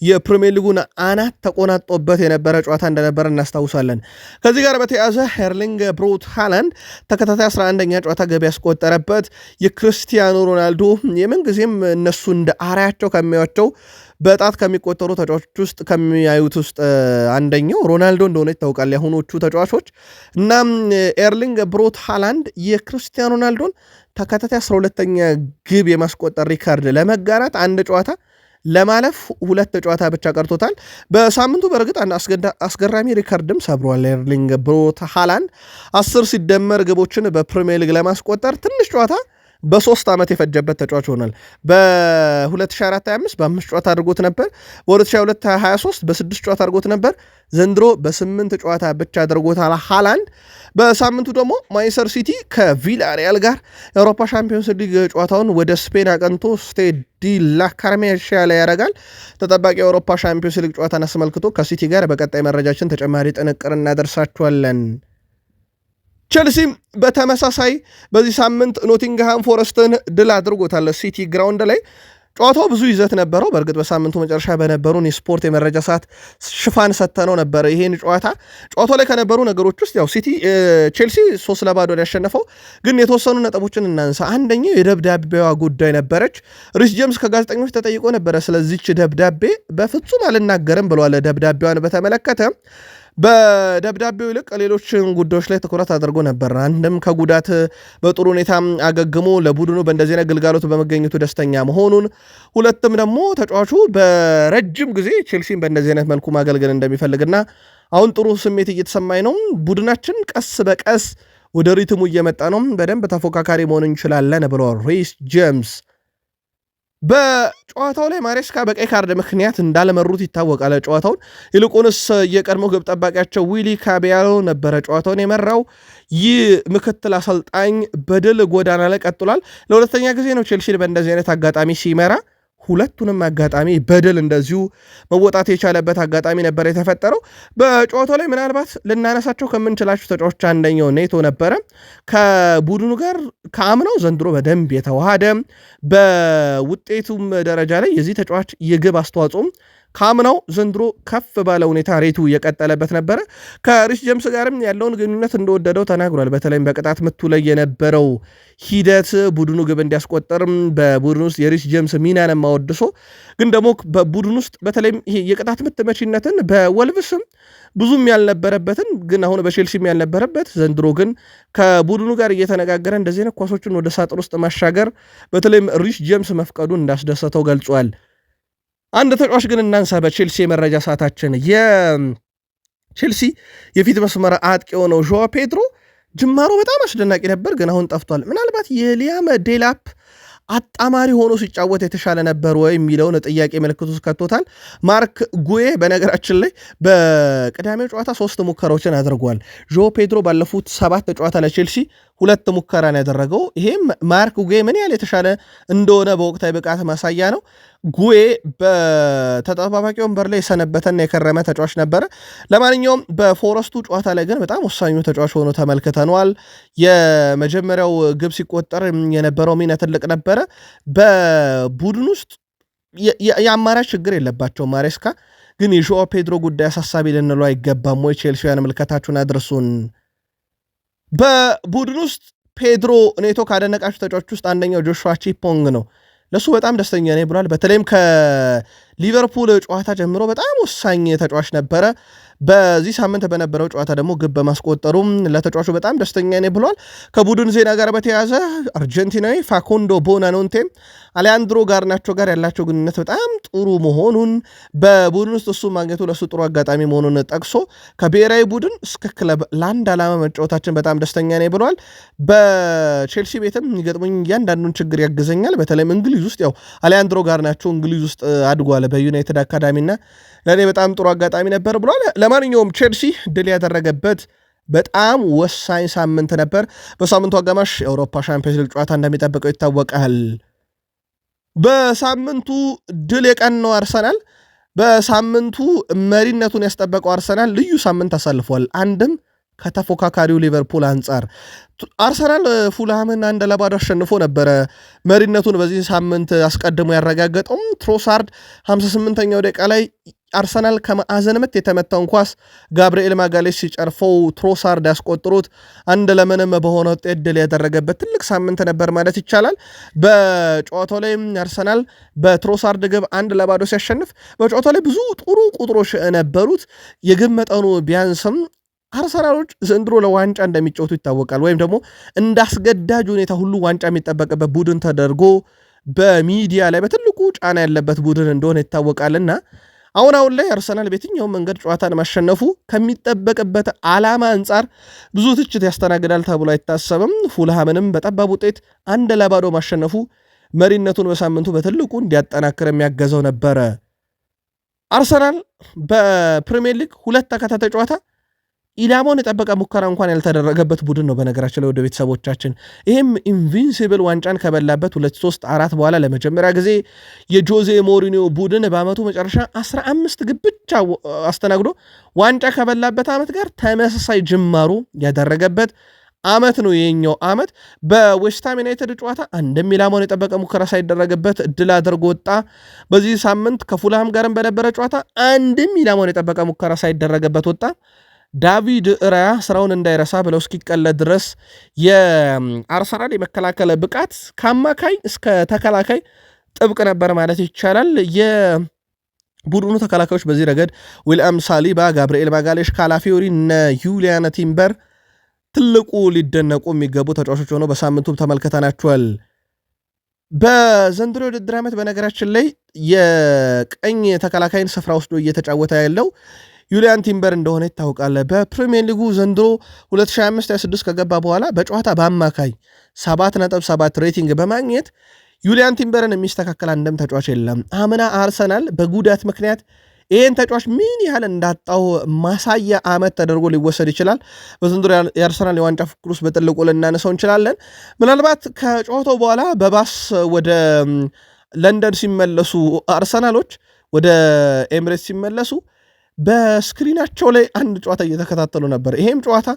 የፕሪሚየር ሊጉን አናት ተቆናጦበት የነበረ ጨዋታ እንደነበረ እናስታውሳለን። ከዚህ ጋር በተያያዘ ኤርሊንግ ብሮት ሃላንድ ተከታታይ 11ኛ ጨዋታ ገቢ ያስቆጠረበት የክርስቲያኖ ሮናልዶ የምንጊዜም እነሱ እንደ አርአያቸው ከሚያዩቸው በጣት ከሚቆጠሩ ተጫዋቾች ውስጥ ከሚያዩት ውስጥ አንደኛው ሮናልዶ እንደሆነ ይታወቃል። የአሁኖቹ ተጫዋቾች እናም ኤርሊንግ ብሮት ሃላንድ የክርስቲያኖ ሮናልዶን ተከታታይ 12ኛ ግብ የማስቆጠር ሪካርድ ለመጋራት አንድ ጨዋታ ለማለፍ 2 ጨዋታ ብቻ ቀርቶታል። በሳምንቱ በእርግጥ አንድ አስገራሚ ሪካርድም ሰብሯል። ኤርሊንግ ብሮት ሃላንድ 10 ሲደመር ግቦችን በፕሪሚየር ሊግ ለማስቆጠር ትንሽ ጨዋታ በ3 ዓመት የፈጀበት ተጫዋች ሆኗል። በ2024/25 በ5 ጨዋታ አድርጎት ነበር። በ2022/23 በ6 ጨዋታ አድርጎት ነበር። ዘንድሮ በ8 ጨዋታ ብቻ አድርጎታል ሃላንድ። በሳምንቱ ደግሞ ማንቸስተር ሲቲ ከቪላሪያል ጋር የአውሮፓ ሻምፒዮንስ ሊግ ጨዋታውን ወደ ስፔን አቀንቶ ስቴድ ዲ ላ ካርሜንሺያ ላይ ያደርጋል። ተጠባቂ የአውሮፓ ሻምፒዮንስ ሊግ ጨዋታን አስመልክቶ ከሲቲ ጋር በቀጣይ መረጃችን ተጨማሪ ጥንቅር እናደርሳችኋለን። ቸልሲም በተመሳሳይ በዚህ ሳምንት ኖቲንግሃም ፎረስትን ድል አድርጎታል ሲቲ ግራውንድ ላይ። ጨዋታው ብዙ ይዘት ነበረው። በእርግጥ በሳምንቱ መጨረሻ በነበሩን የስፖርት የመረጃ ሰዓት ሽፋን ሰተነው ነበር ይሄን ጨዋታው ላይ ከነበሩ ነገሮች ውስጥ ያው ቼልሲ 3-0 ያሸነፈው፣ ግን የተወሰኑ ነጥቦችን እናንሳ። አንደኛው የደብዳቤዋ ጉዳይ ነበረች። ሪስ ጄምስ ከጋዜጠኞች ተጠይቆ ነበረ ስለዚች ደብዳቤ። በፍጹም አልናገርም ብለዋል። ደብዳቤዋን በተመለከተ በደብዳቤው ይልቅ ሌሎች ጉዳዮች ላይ ትኩረት አድርጎ ነበር። አንድም ከጉዳት በጥሩ ሁኔታ አገግሞ ለቡድኑ በእንደዚህ አይነት ግልጋሎት በመገኘቱ ደስተኛ መሆኑን፣ ሁለትም ደግሞ ተጫዋቹ በረጅም ጊዜ ቼልሲን በእንደዚህ አይነት መልኩ ማገልገል እንደሚፈልግና አሁን ጥሩ ስሜት እየተሰማኝ ነው፣ ቡድናችን ቀስ በቀስ ወደ ሪትሙ እየመጣ ነው፣ በደንብ ተፎካካሪ መሆን እንችላለን ብለዋል ሪስ ጄምስ። በጨዋታው ላይ ማሬስካ በቀይ ካርድ ምክንያት እንዳለመሩት ይታወቃል ጨዋታውን። ይልቁንስ የቀድሞ ግብ ጠባቂያቸው ዊሊ ካቢያሎ ነበረ ጨዋታውን የመራው። ይህ ምክትል አሰልጣኝ በድል ጎዳና ላይ ቀጥሏል። ለሁለተኛ ጊዜ ነው ቼልሲን በእንደዚህ አይነት አጋጣሚ ሲመራ። ሁለቱንም አጋጣሚ በድል እንደዚሁ መወጣት የቻለበት አጋጣሚ ነበር የተፈጠረው። በጨዋታው ላይ ምናልባት ልናነሳቸው ከምንችላቸው ተጫዋቾች አንደኛው ኔቶ ነበረ። ከቡድኑ ጋር ከአምናው ዘንድሮ በደንብ የተዋሃደ፣ በውጤቱም ደረጃ ላይ የዚህ ተጫዋች የግብ አስተዋጽኦም ከአምናው ዘንድሮ ከፍ ባለ ሁኔታ ሬቱ የቀጠለበት ነበረ። ከሪስ ጄምስ ጋርም ያለውን ግንኙነት እንደወደደው ተናግሯል። በተለይም በቅጣት ምቱ ላይ የነበረው ሂደት ቡድኑ ግብ እንዲያስቆጠርም በቡድን ውስጥ የሪስ ጄምስ ሚናን ማወድሶ፣ ግን ደግሞ በቡድን ውስጥ በተለይም ይሄ የቅጣት ምት መቺነትን በወልቭስም ብዙም ያልነበረበትን ግን አሁን በቼልሲም ያልነበረበት ዘንድሮ ግን ከቡድኑ ጋር እየተነጋገረ እንደዚህ አይነት ኳሶችን ወደ ሳጥን ውስጥ ማሻገር በተለይም ሪስ ጄምስ መፍቀዱን እንዳስደሰተው ገልጿል። አንድ ተጫዋች ግን እናንሳ በቼልሲ የመረጃ ሰዓታችን። የቼልሲ የፊት መስመር አጥቂ የሆነው ዦዋ ፔድሮ ጅማሮ በጣም አስደናቂ ነበር፣ ግን አሁን ጠፍቷል። ምናልባት የሊያም ዴላፕ አጣማሪ ሆኖ ሲጫወት የተሻለ ነበር ወይ የሚለውን ጥያቄ ምልክት ውስጥ ከቶታል። ማርክ ጉዬ በነገራችን ላይ በቅዳሜው ጨዋታ 3 ሙከራዎችን አድርጓል። ዦ ፔድሮ ባለፉት 7 ጨዋታ ለቼልሲ 2 ሙከራን ያደረገው። ይሄም ማርክ ጉዬ ምን ያህል የተሻለ እንደሆነ በወቅታዊ ብቃት ማሳያ ነው። ጉዬ በተጠባባቂ ወንበር ላይ የሰነበተና የከረመ ተጫዋች ነበረ። ለማንኛውም በፎረስቱ ጨዋታ ላይ ግን በጣም ወሳኙ ተጫዋች ሆኖ ተመልክተነዋል። የመጀመሪያው ግብ ሲቆጠር የነበረው ሚና ትልቅ ነበረ። በቡድን ውስጥ የአማራጭ ችግር የለባቸው ማሬስካ፣ ግን የዦዋ ፔድሮ ጉዳይ አሳሳቢ ልንለው አይገባም ወይ? ቼልሲያን ምልከታችሁን አድርሱን። በቡድን ውስጥ ፔድሮ ኔቶ ካደነቃቸው ተጫዋች ውስጥ አንደኛው ጆሹዋ ቺፖንግ ነው። ለሱ በጣም ደስተኛ ነኝ ብሏል። በተለይም ከሊቨርፑል ጨዋታ ጀምሮ በጣም ወሳኝ ተጫዋች ነበረ። በዚህ ሳምንት በነበረው ጨዋታ ደግሞ ግብ በማስቆጠሩም ለተጫዋቹ በጣም ደስተኛ ነኝ ብሏል። ከቡድን ዜና ጋር በተያያዘ አርጀንቲናዊ ፋኩንዶ ቦናኖንቴም አሌያንድሮ ጋርናቾ ጋር ያላቸው ግንኙነት በጣም ጥሩ መሆኑን፣ በቡድን ውስጥ እሱ ማግኘቱ ለሱ ጥሩ አጋጣሚ መሆኑን ጠቅሶ ከብሔራዊ ቡድን እስከ ክለብ ለአንድ ዓላማ መጫወታችን በጣም ደስተኛ ነኝ ብሏል። በቼልሲ ቤትም የሚገጥሙኝ እያንዳንዱን ችግር ያግዘኛል። በተለይም እንግሊዝ ውስጥ ያው አሌያንድሮ ጋርናቾ እንግሊዝ ውስጥ አድጓል በዩናይትድ አካዳሚና ለእኔ በጣም ጥሩ አጋጣሚ ነበር ብሏል። ለማንኛውም ቼልሲ ድል ያደረገበት በጣም ወሳኝ ሳምንት ነበር። በሳምንቱ አጋማሽ የአውሮፓ ሻምፒዮንስ ሊግ ጨዋታ እንደሚጠብቀው ይታወቃል። በሳምንቱ ድል የቀነው አርሰናል፣ በሳምንቱ መሪነቱን ያስጠበቀው አርሰናል ልዩ ሳምንት አሳልፏል። አንድም ከተፎካካሪው ሊቨርፑል አንጻር አርሰናል ፉልሃምን 1-0 አሸንፎ ነበረ መሪነቱን በዚህ ሳምንት አስቀድሞ ያረጋገጠውም። ትሮሳርድ 58ኛው ደቂቃ ላይ አርሰናል ከማዕዘን ምት የተመታውን ኳስ ጋብርኤል ማጋሌስ ሲጨርፈው ትሮሳርድ ያስቆጥሩት 1-0 በሆነ ውጤት ድል ያደረገበት ትልቅ ሳምንት ነበር ማለት ይቻላል። በጨዋታው ላይ አርሰናል በትሮሳርድ ግብ 1-0 ሲያሸንፍ በጨዋታው ላይ ብዙ ጥሩ ቁጥሮች ነበሩት። የግብ መጠኑ ቢያንስም አርሰናሎች ዘንድሮ ለዋንጫ እንደሚጫወቱ ይታወቃል። ወይም ደግሞ እንዳስገዳጅ ሁኔታ ሁሉ ዋንጫ የሚጠበቅበት ቡድን ተደርጎ በሚዲያ ላይ በትልቁ ጫና ያለበት ቡድን እንደሆነ ይታወቃልና አሁን ላይ አርሰናል በየትኛው መንገድ ጨዋታን ማሸነፉ ከሚጠበቅበት ዓላማ አንጻር ብዙ ትችት ያስተናግዳል ተብሎ አይታሰብም። ፉልሃምንም በጠባብ ውጤት 1-0 ማሸነፉ መሪነቱን በሳምንቱ በትልቁ እንዲያጠናክር የሚያገዘው ነበረ። አርሰናል በፕሪሚየር ሊግ 2 ተከታታይ ጨዋታ ኢላማውን የጠበቀ ሙከራ እንኳን ያልተደረገበት ቡድን ነው። በነገራችን ላይ ወደ ቤተሰቦቻችን ይህም ኢንቪንሲብል ዋንጫን ከበላበት 2-3-4 በኋላ ለመጀመሪያ ጊዜ የጆዜ ሞሪኒዮ ቡድን በአመቱ መጨረሻ 15 ግብ ብቻ አስተናግዶ ዋንጫ ከበላበት ዓመት ጋር ተመሳሳይ ጅማሩ ያደረገበት ዓመት ነው የኛው ዓመት። በዌስትሃም ዩናይትድ ጨዋታ አንድም ኢላማውን የጠበቀ ሙከራ ሳይደረግበት ድል አድርጎ ወጣ። በዚህ ሳምንት ከፉልሃም ጋርም በነበረ ጨዋታ አንድም ኢላማውን የጠበቀ ሙከራ ሳይደረግበት ወጣ። ዳቪድ ራያ ስራውን እንዳይረሳ ብለው እስኪቀለድ ድረስ የአርሰናል የመከላከል ብቃት ከአማካይ እስከ ተከላካይ ጥብቅ ነበር ማለት ይቻላል። የቡድኑ ተከላካዮች በዚህ ረገድ ዊልያም ሳሊባ፣ ጋብርኤል ማጋሌሽ፣ ካላፊዮሪ እነ ዩሊያን ቲምበር ትልቁ ሊደነቁ የሚገቡ ተጫዋቾች ሆነው በሳምንቱ ተመልክተናቸዋል። በዘንድሮ የውድድር ዓመት በነገራችን ላይ የቀኝ ተከላካይን ስፍራ ወስዶ እየተጫወተ ያለው ዩሊያን ቲምበር እንደሆነ ይታወቃል። በፕሪሚየር ሊጉ ዘንድሮ 2025-26 ከገባ በኋላ በጨዋታ በአማካይ 7.7 ሬቲንግ በማግኘት ዩሊያን ቲምበርን የሚስተካከል አንድም ተጫዋች የለም። አምና አርሰናል በጉዳት ምክንያት ይህን ተጫዋች ምን ያህል እንዳጣው ማሳያ ዓመት ተደርጎ ሊወሰድ ይችላል። በዘንድሮ የአርሰናል የዋንጫ ፉክክር ውስጥ በጥልቁ ልናነሳው እንችላለን። ምናልባት ከጨዋታው በኋላ በባስ ወደ ለንደን ሲመለሱ አርሰናሎች ወደ ኤምሬትስ ሲመለሱ በስክሪናቸው ላይ አንድ ጨዋታ እየተከታተሉ ነበር። ይሄም ጨዋታ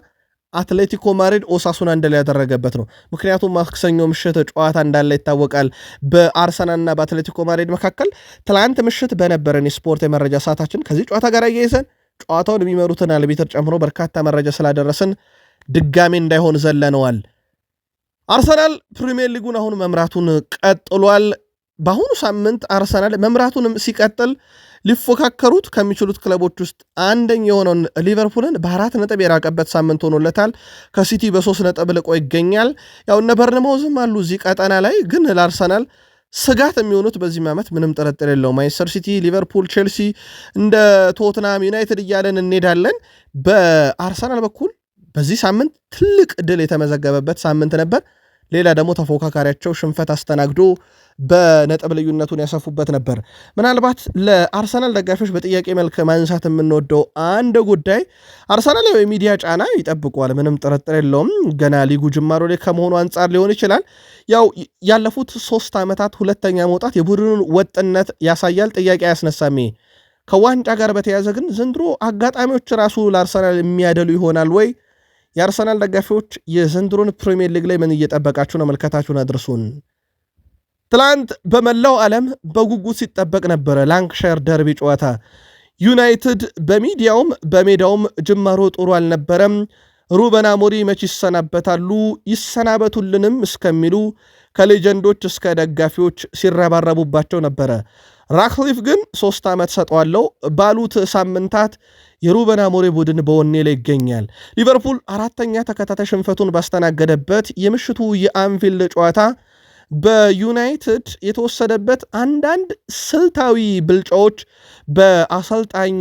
አትሌቲኮ ማድሪድ ኦሳሱና እንደላ ያደረገበት ነው። ምክንያቱም ማክሰኞ ምሽት ጨዋታ እንዳለ ይታወቃል በአርሰናልና በአትሌቲኮ ማድሪድ መካከል። ትላንት ምሽት በነበረን የስፖርት የመረጃ ሰዓታችን ከዚህ ጨዋታ ጋር አያይዘን ጨዋታውን የሚመሩትን አልቢትር ጨምሮ በርካታ መረጃ ስላደረስን ድጋሜ እንዳይሆን ዘለነዋል። አርሰናል ፕሪሚየር ሊጉን አሁን መምራቱን ቀጥሏል። በአሁኑ ሳምንት አርሰናል መምራቱንም ሲቀጥል ሊፎካከሩት ከሚችሉት ክለቦች ውስጥ አንደኛ የሆነውን ሊቨርፑልን በ4 ነጥብ የራቀበት ሳምንት ሆኖለታል። ከሲቲ በ3 ነጥብ ልቆ ይገኛል። ያው እነ በርንማውዝም አሉ እዚህ ቀጠና ላይ፣ ግን ለአርሰናል ስጋት የሚሆኑት በዚህ ዓመት ምንም ጥርጥር የለውም ማንቸስተር ሲቲ፣ ሊቨርፑል፣ ቼልሲ እንደ ቶትናም ዩናይትድ እያለን እንሄዳለን። በአርሰናል በኩል በዚህ ሳምንት ትልቅ ድል የተመዘገበበት ሳምንት ነበር። ሌላ ደግሞ ተፎካካሪያቸው ሽንፈት አስተናግዶ በነጥብ ልዩነቱን ያሰፉበት ነበር። ምናልባት ለአርሰናል ደጋፊዎች በጥያቄ መልክ ማንሳት የምንወደው አንድ ጉዳይ አርሰናል የሚዲያ ጫና ይጠብቋል፣ ምንም ጥርጥር የለውም። ገና ሊጉ ጅማሮ ላይ ከመሆኑ አንጻር ሊሆን ይችላል። ያው ያለፉት 3 ዓመታት ሁለተኛ መውጣት የቡድኑን ወጥነት ያሳያል፣ ጥያቄ አያስነሳም። ከዋንጫ ጋር በተያያዘ ግን ዘንድሮ አጋጣሚዎች ራሱ ለአርሰናል የሚያደሉ ይሆናል ወይ? የአርሰናል ደጋፊዎች የዘንድሮን ፕሪሚየር ሊግ ላይ ምን እየጠበቃችሁ ነው? መልከታችሁን አድርሱን። ትላንት በመላው ዓለም በጉጉት ሲጠበቅ ነበረ ላንክሻየር ደርቢ ጨዋታ። ዩናይትድ በሚዲያውም በሜዳውም ጅማሮ ጥሩ አልነበረም። ሩበን አሞሪም መች ይሰናበታሉ ይሰናበቱልንም እስከሚሉ ከሌጀንዶች እስከ ደጋፊዎች ሲረባረቡባቸው ነበረ። ራክሊፍ ግን 3 ዓመት ሰጠዋለው ባሉት ሳምንታት የሩበን አሞሪም ቡድን በወኔ ላይ ይገኛል። ሊቨርፑል 4ኛ ተከታታይ ሽንፈቱን ባስተናገደበት የምሽቱ የአንፊልድ ጨዋታ በዩናይትድ የተወሰደበት አንዳንድ ስልታዊ ብልጫዎች በአሰልጣኝ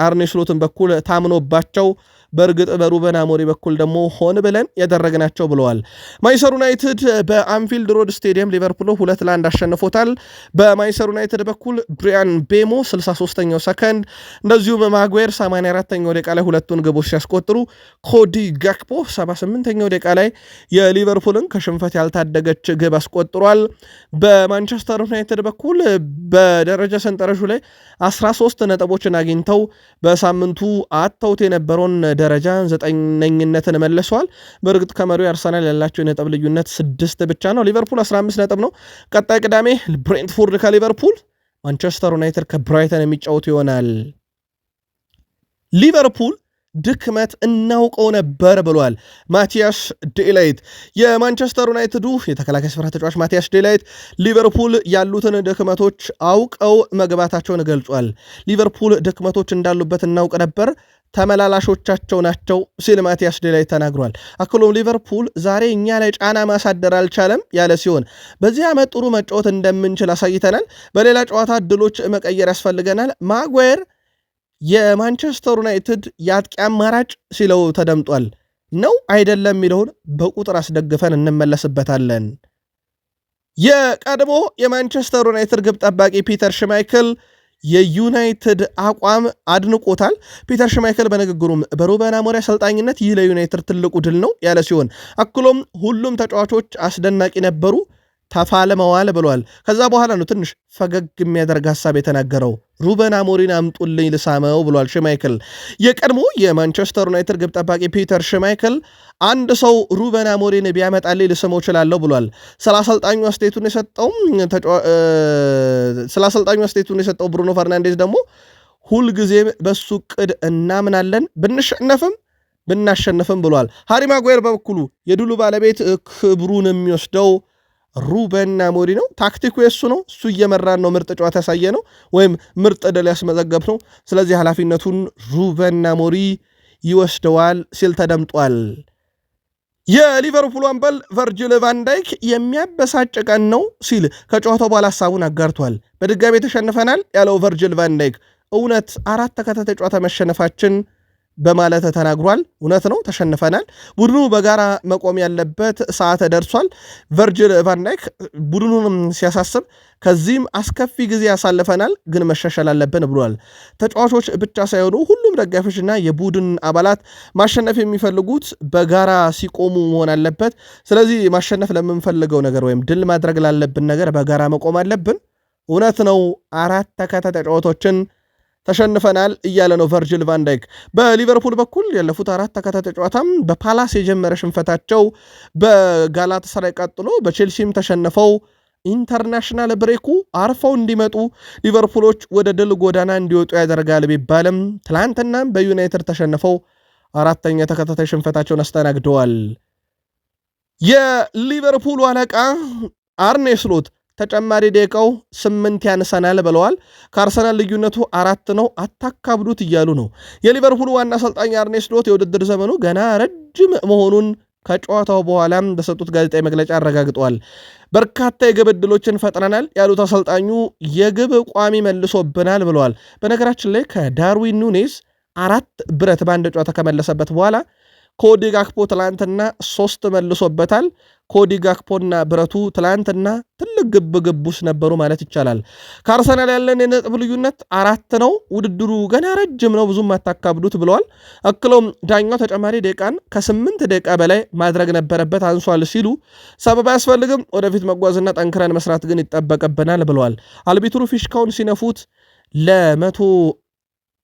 አርኔ ስሎትን በኩል ታምኖባቸው በእርግጥ በሩበን አሞሪም በኩል ደግሞ ሆን ብለን ያደረግናቸው ብለዋል። ማንቸስተር ዩናይትድ በአንፊልድ ሮድ ስቴዲየም ሊቨርፑል 2-1 አሸንፎታል። በማንቸስተር ዩናይትድ በኩል ብሪያን ቤሞ 63ኛው ሰከንድ፣ እንደዚሁም ማጓየር 84ኛው ደቂቃ ላይ ሁለቱን ግቦች ሲያስቆጥሩ ኮዲ ጋክፖ 78ኛው ደቂቃ ላይ የሊቨርፑልን ከሽንፈት ያልታደገች ግብ አስቆጥሯል። በማንቸስተር ዩናይትድ በኩል በደረጃ ሰንጠረዡ ላይ 13 ነጥቦችን አግኝተው በሳምንቱ አጥተውት የነበረውን ደረጃ 9ኝነትን መለሰዋል። በእርግጥ ከመሪው አርሰናል ያላቸው የነጥብ ልዩነት 6 ብቻ ነው። ሊቨርፑል 15 ነጥብ ነው። ቀጣይ ቅዳሜ ብሬንትፎርድ ከሊቨርፑል፣ ማንቸስተር ዩናይትድ ከብራይተን የሚጫወቱ ይሆናል። ሊቨርፑል ድክመት እናውቀው ነበር ብሏል ማቲያስ ዴላይት። የማንቸስተር ዩናይትዱ የተከላካይ ስፍራ ተጫዋች ማቲያስ ዴላይት ሊቨርፑል ያሉትን ድክመቶች አውቀው መግባታቸውን ገልጿል። ሊቨርፑል ድክመቶች እንዳሉበት እናውቅ ነበር፣ ተመላላሾቻቸው ናቸው ሲል ማቲያስ ዴላይ ተናግሯል። አክሎም ሊቨርፑል ዛሬ እኛ ላይ ጫና ማሳደር አልቻለም ያለ ሲሆን በዚህ ዓመት ጥሩ መጫወት እንደምንችል አሳይተናል። በሌላ ጨዋታ ድሎች መቀየር ያስፈልገናል። ማጓየር የማንቸስተር ዩናይትድ የአጥቂ አማራጭ ሲለው ተደምጧል። ነው አይደለም የሚለውን በቁጥር አስደግፈን እንመለስበታለን። የቀድሞ የማንቸስተር ዩናይትድ ግብ ጠባቂ ፒተር ሽማይክል የዩናይትድ አቋም አድንቆታል። ፒተር ሽማይክል በንግግሩም በሩበን አሞሪም አሰልጣኝነት ይህ ለዩናይትድ ትልቁ ድል ነው ያለ ሲሆን አክሎም ሁሉም ተጫዋቾች አስደናቂ ነበሩ፣ ተፋልመዋል ብሏል። ከዛ በኋላ ነው ትንሽ ፈገግ የሚያደርግ ሐሳብ የተናገረው። ሩበን አሞሪም አምጡልኝ ልሳመው ብሏል ሽማይክል። የቀድሞ የማንቸስተር ዩናይትድ ግብ ጠባቂ ፒተር ሽማይክል አንድ ሰው ሩበን አሞሪም ቢያመጣልኝ ልስመው እችላለሁ ብሏል። ስለ አሰልጣኙ አስተያየቱን የሰጠው ብሩኖ ፈርናንዴዝ ደግሞ ሁልጊዜ በሱ ዕቅድ እናምናለን ብንሸነፍም ብናሸንፍም ብሏል። ሃሪ ማጓየር በበኩሉ የድሉ ባለቤት ክብሩን የሚወስደው ሩበን አሞሪም ነው። ታክቲኩ የሱ ነው። እሱ እየመራን ነው። ምርጥ ጨዋታ ያሳየ ነው ወይም ምርጥ ድል ያስመዘገብ ነው። ስለዚህ ኃላፊነቱን ሩበን አሞሪም ይወስደዋል ሲል ተደምጧል። የሊቨርፑል አምበል ቨርጂል ቫን ዳይክ የሚያበሳጭ ቀን ነው ሲል ከጨዋታው በኋላ ሐሳቡን አጋርቷል። በድጋሚ ተሸንፈናል ያለው ቨርጂል ቫን ዳይክ እውነት 4 ተከታታይ ጨዋታ መሸነፋችን በማለት ተናግሯል። እውነት ነው፣ ተሸንፈናል። ቡድኑ በጋራ መቆም ያለበት ሰዓት ደርሷል። ቨርጂል ቫን ዳይክ ቡድኑንም ሲያሳስብ ከዚህም አስከፊ ጊዜ ያሳልፈናል፣ ግን መሻሻል አለብን ብሏል። ተጫዋቾች ብቻ ሳይሆኑ ሁሉም ደጋፊዎችና የቡድን አባላት ማሸነፍ የሚፈልጉት በጋራ ሲቆሙ መሆን አለበት። ስለዚህ ማሸነፍ ለምንፈልገው ነገር ወይም ድል ማድረግ ላለብን ነገር በጋራ መቆም አለብን። እውነት ነው 4 ተከታታይ ጨዋታዎችን ተሸንፈናል እያለ ነው ቨርጂል ቫን ዳይክ። በሊቨርፑል በኩል ያለፉት 4 ተከታታይ ጨዋታም በፓላስ የጀመረ ሽንፈታቸው በጋላታሳራይ ቀጥሎ በቼልሲም ተሸንፈው ኢንተርናሽናል ብሬኩ አርፈው እንዲመጡ ሊቨርፑሎች ወደ ድል ጎዳና እንዲወጡ ያደርጋል ቢባልም ትላንትናም በዩናይትድ ተሸንፈው 4ኛ ተከታታይ ሽንፈታቸውን አስተናግደዋል። የሊቨርፑል አለቃ አርኔ ስሎት ተጨማሪ ደቂቃው 8 ያንሰናል ብለዋል። ከአርሰናል ልዩነቱ 4 ነው፣ አታካብዱት እያሉ ነው። የሊቨርፑል ዋና አሰልጣኝ አርኔ ስሎት የውድድር ዘመኑ ገና ረጅም መሆኑን ከጨዋታው በኋላም በሰጡት ጋዜጣዊ መግለጫ አረጋግጠዋል። በርካታ የግብ ዕድሎችን ፈጥረናል ያሉት አሰልጣኙ የግብ ቋሚ መልሶብናል ብለዋል። በነገራችን ላይ ከዳርዊን ኑኔዝ 4 ብረት በአንድ ጨዋታ ከመለሰበት በኋላ ኮዲ ጋክፖ ትላንትና 3 መልሶበታል። ኮዲ ጋክፖና ብረቱ ትላንትና ትልቅ ግብግቡስ ነበሩ ማለት ይቻላል። ከአርሰናል ያለን የነጥብ ልዩነት 4 ነው። ውድድሩ ገና ረጅም ነው፣ ብዙም አታካብዱት ብለዋል። አክለውም ዳኛው ተጨማሪ ደቂቃን ከ8 ደቂቃ በላይ ማድረግ ነበረበት፣ አንሷል ሲሉ ሰበብ አያስፈልግም፣ ወደፊት መጓዝና ጠንክረን መስራት ግን ይጠበቅብናል ብለዋል። አልቢትሩ ፊሽካውን ሲነፉት ለ100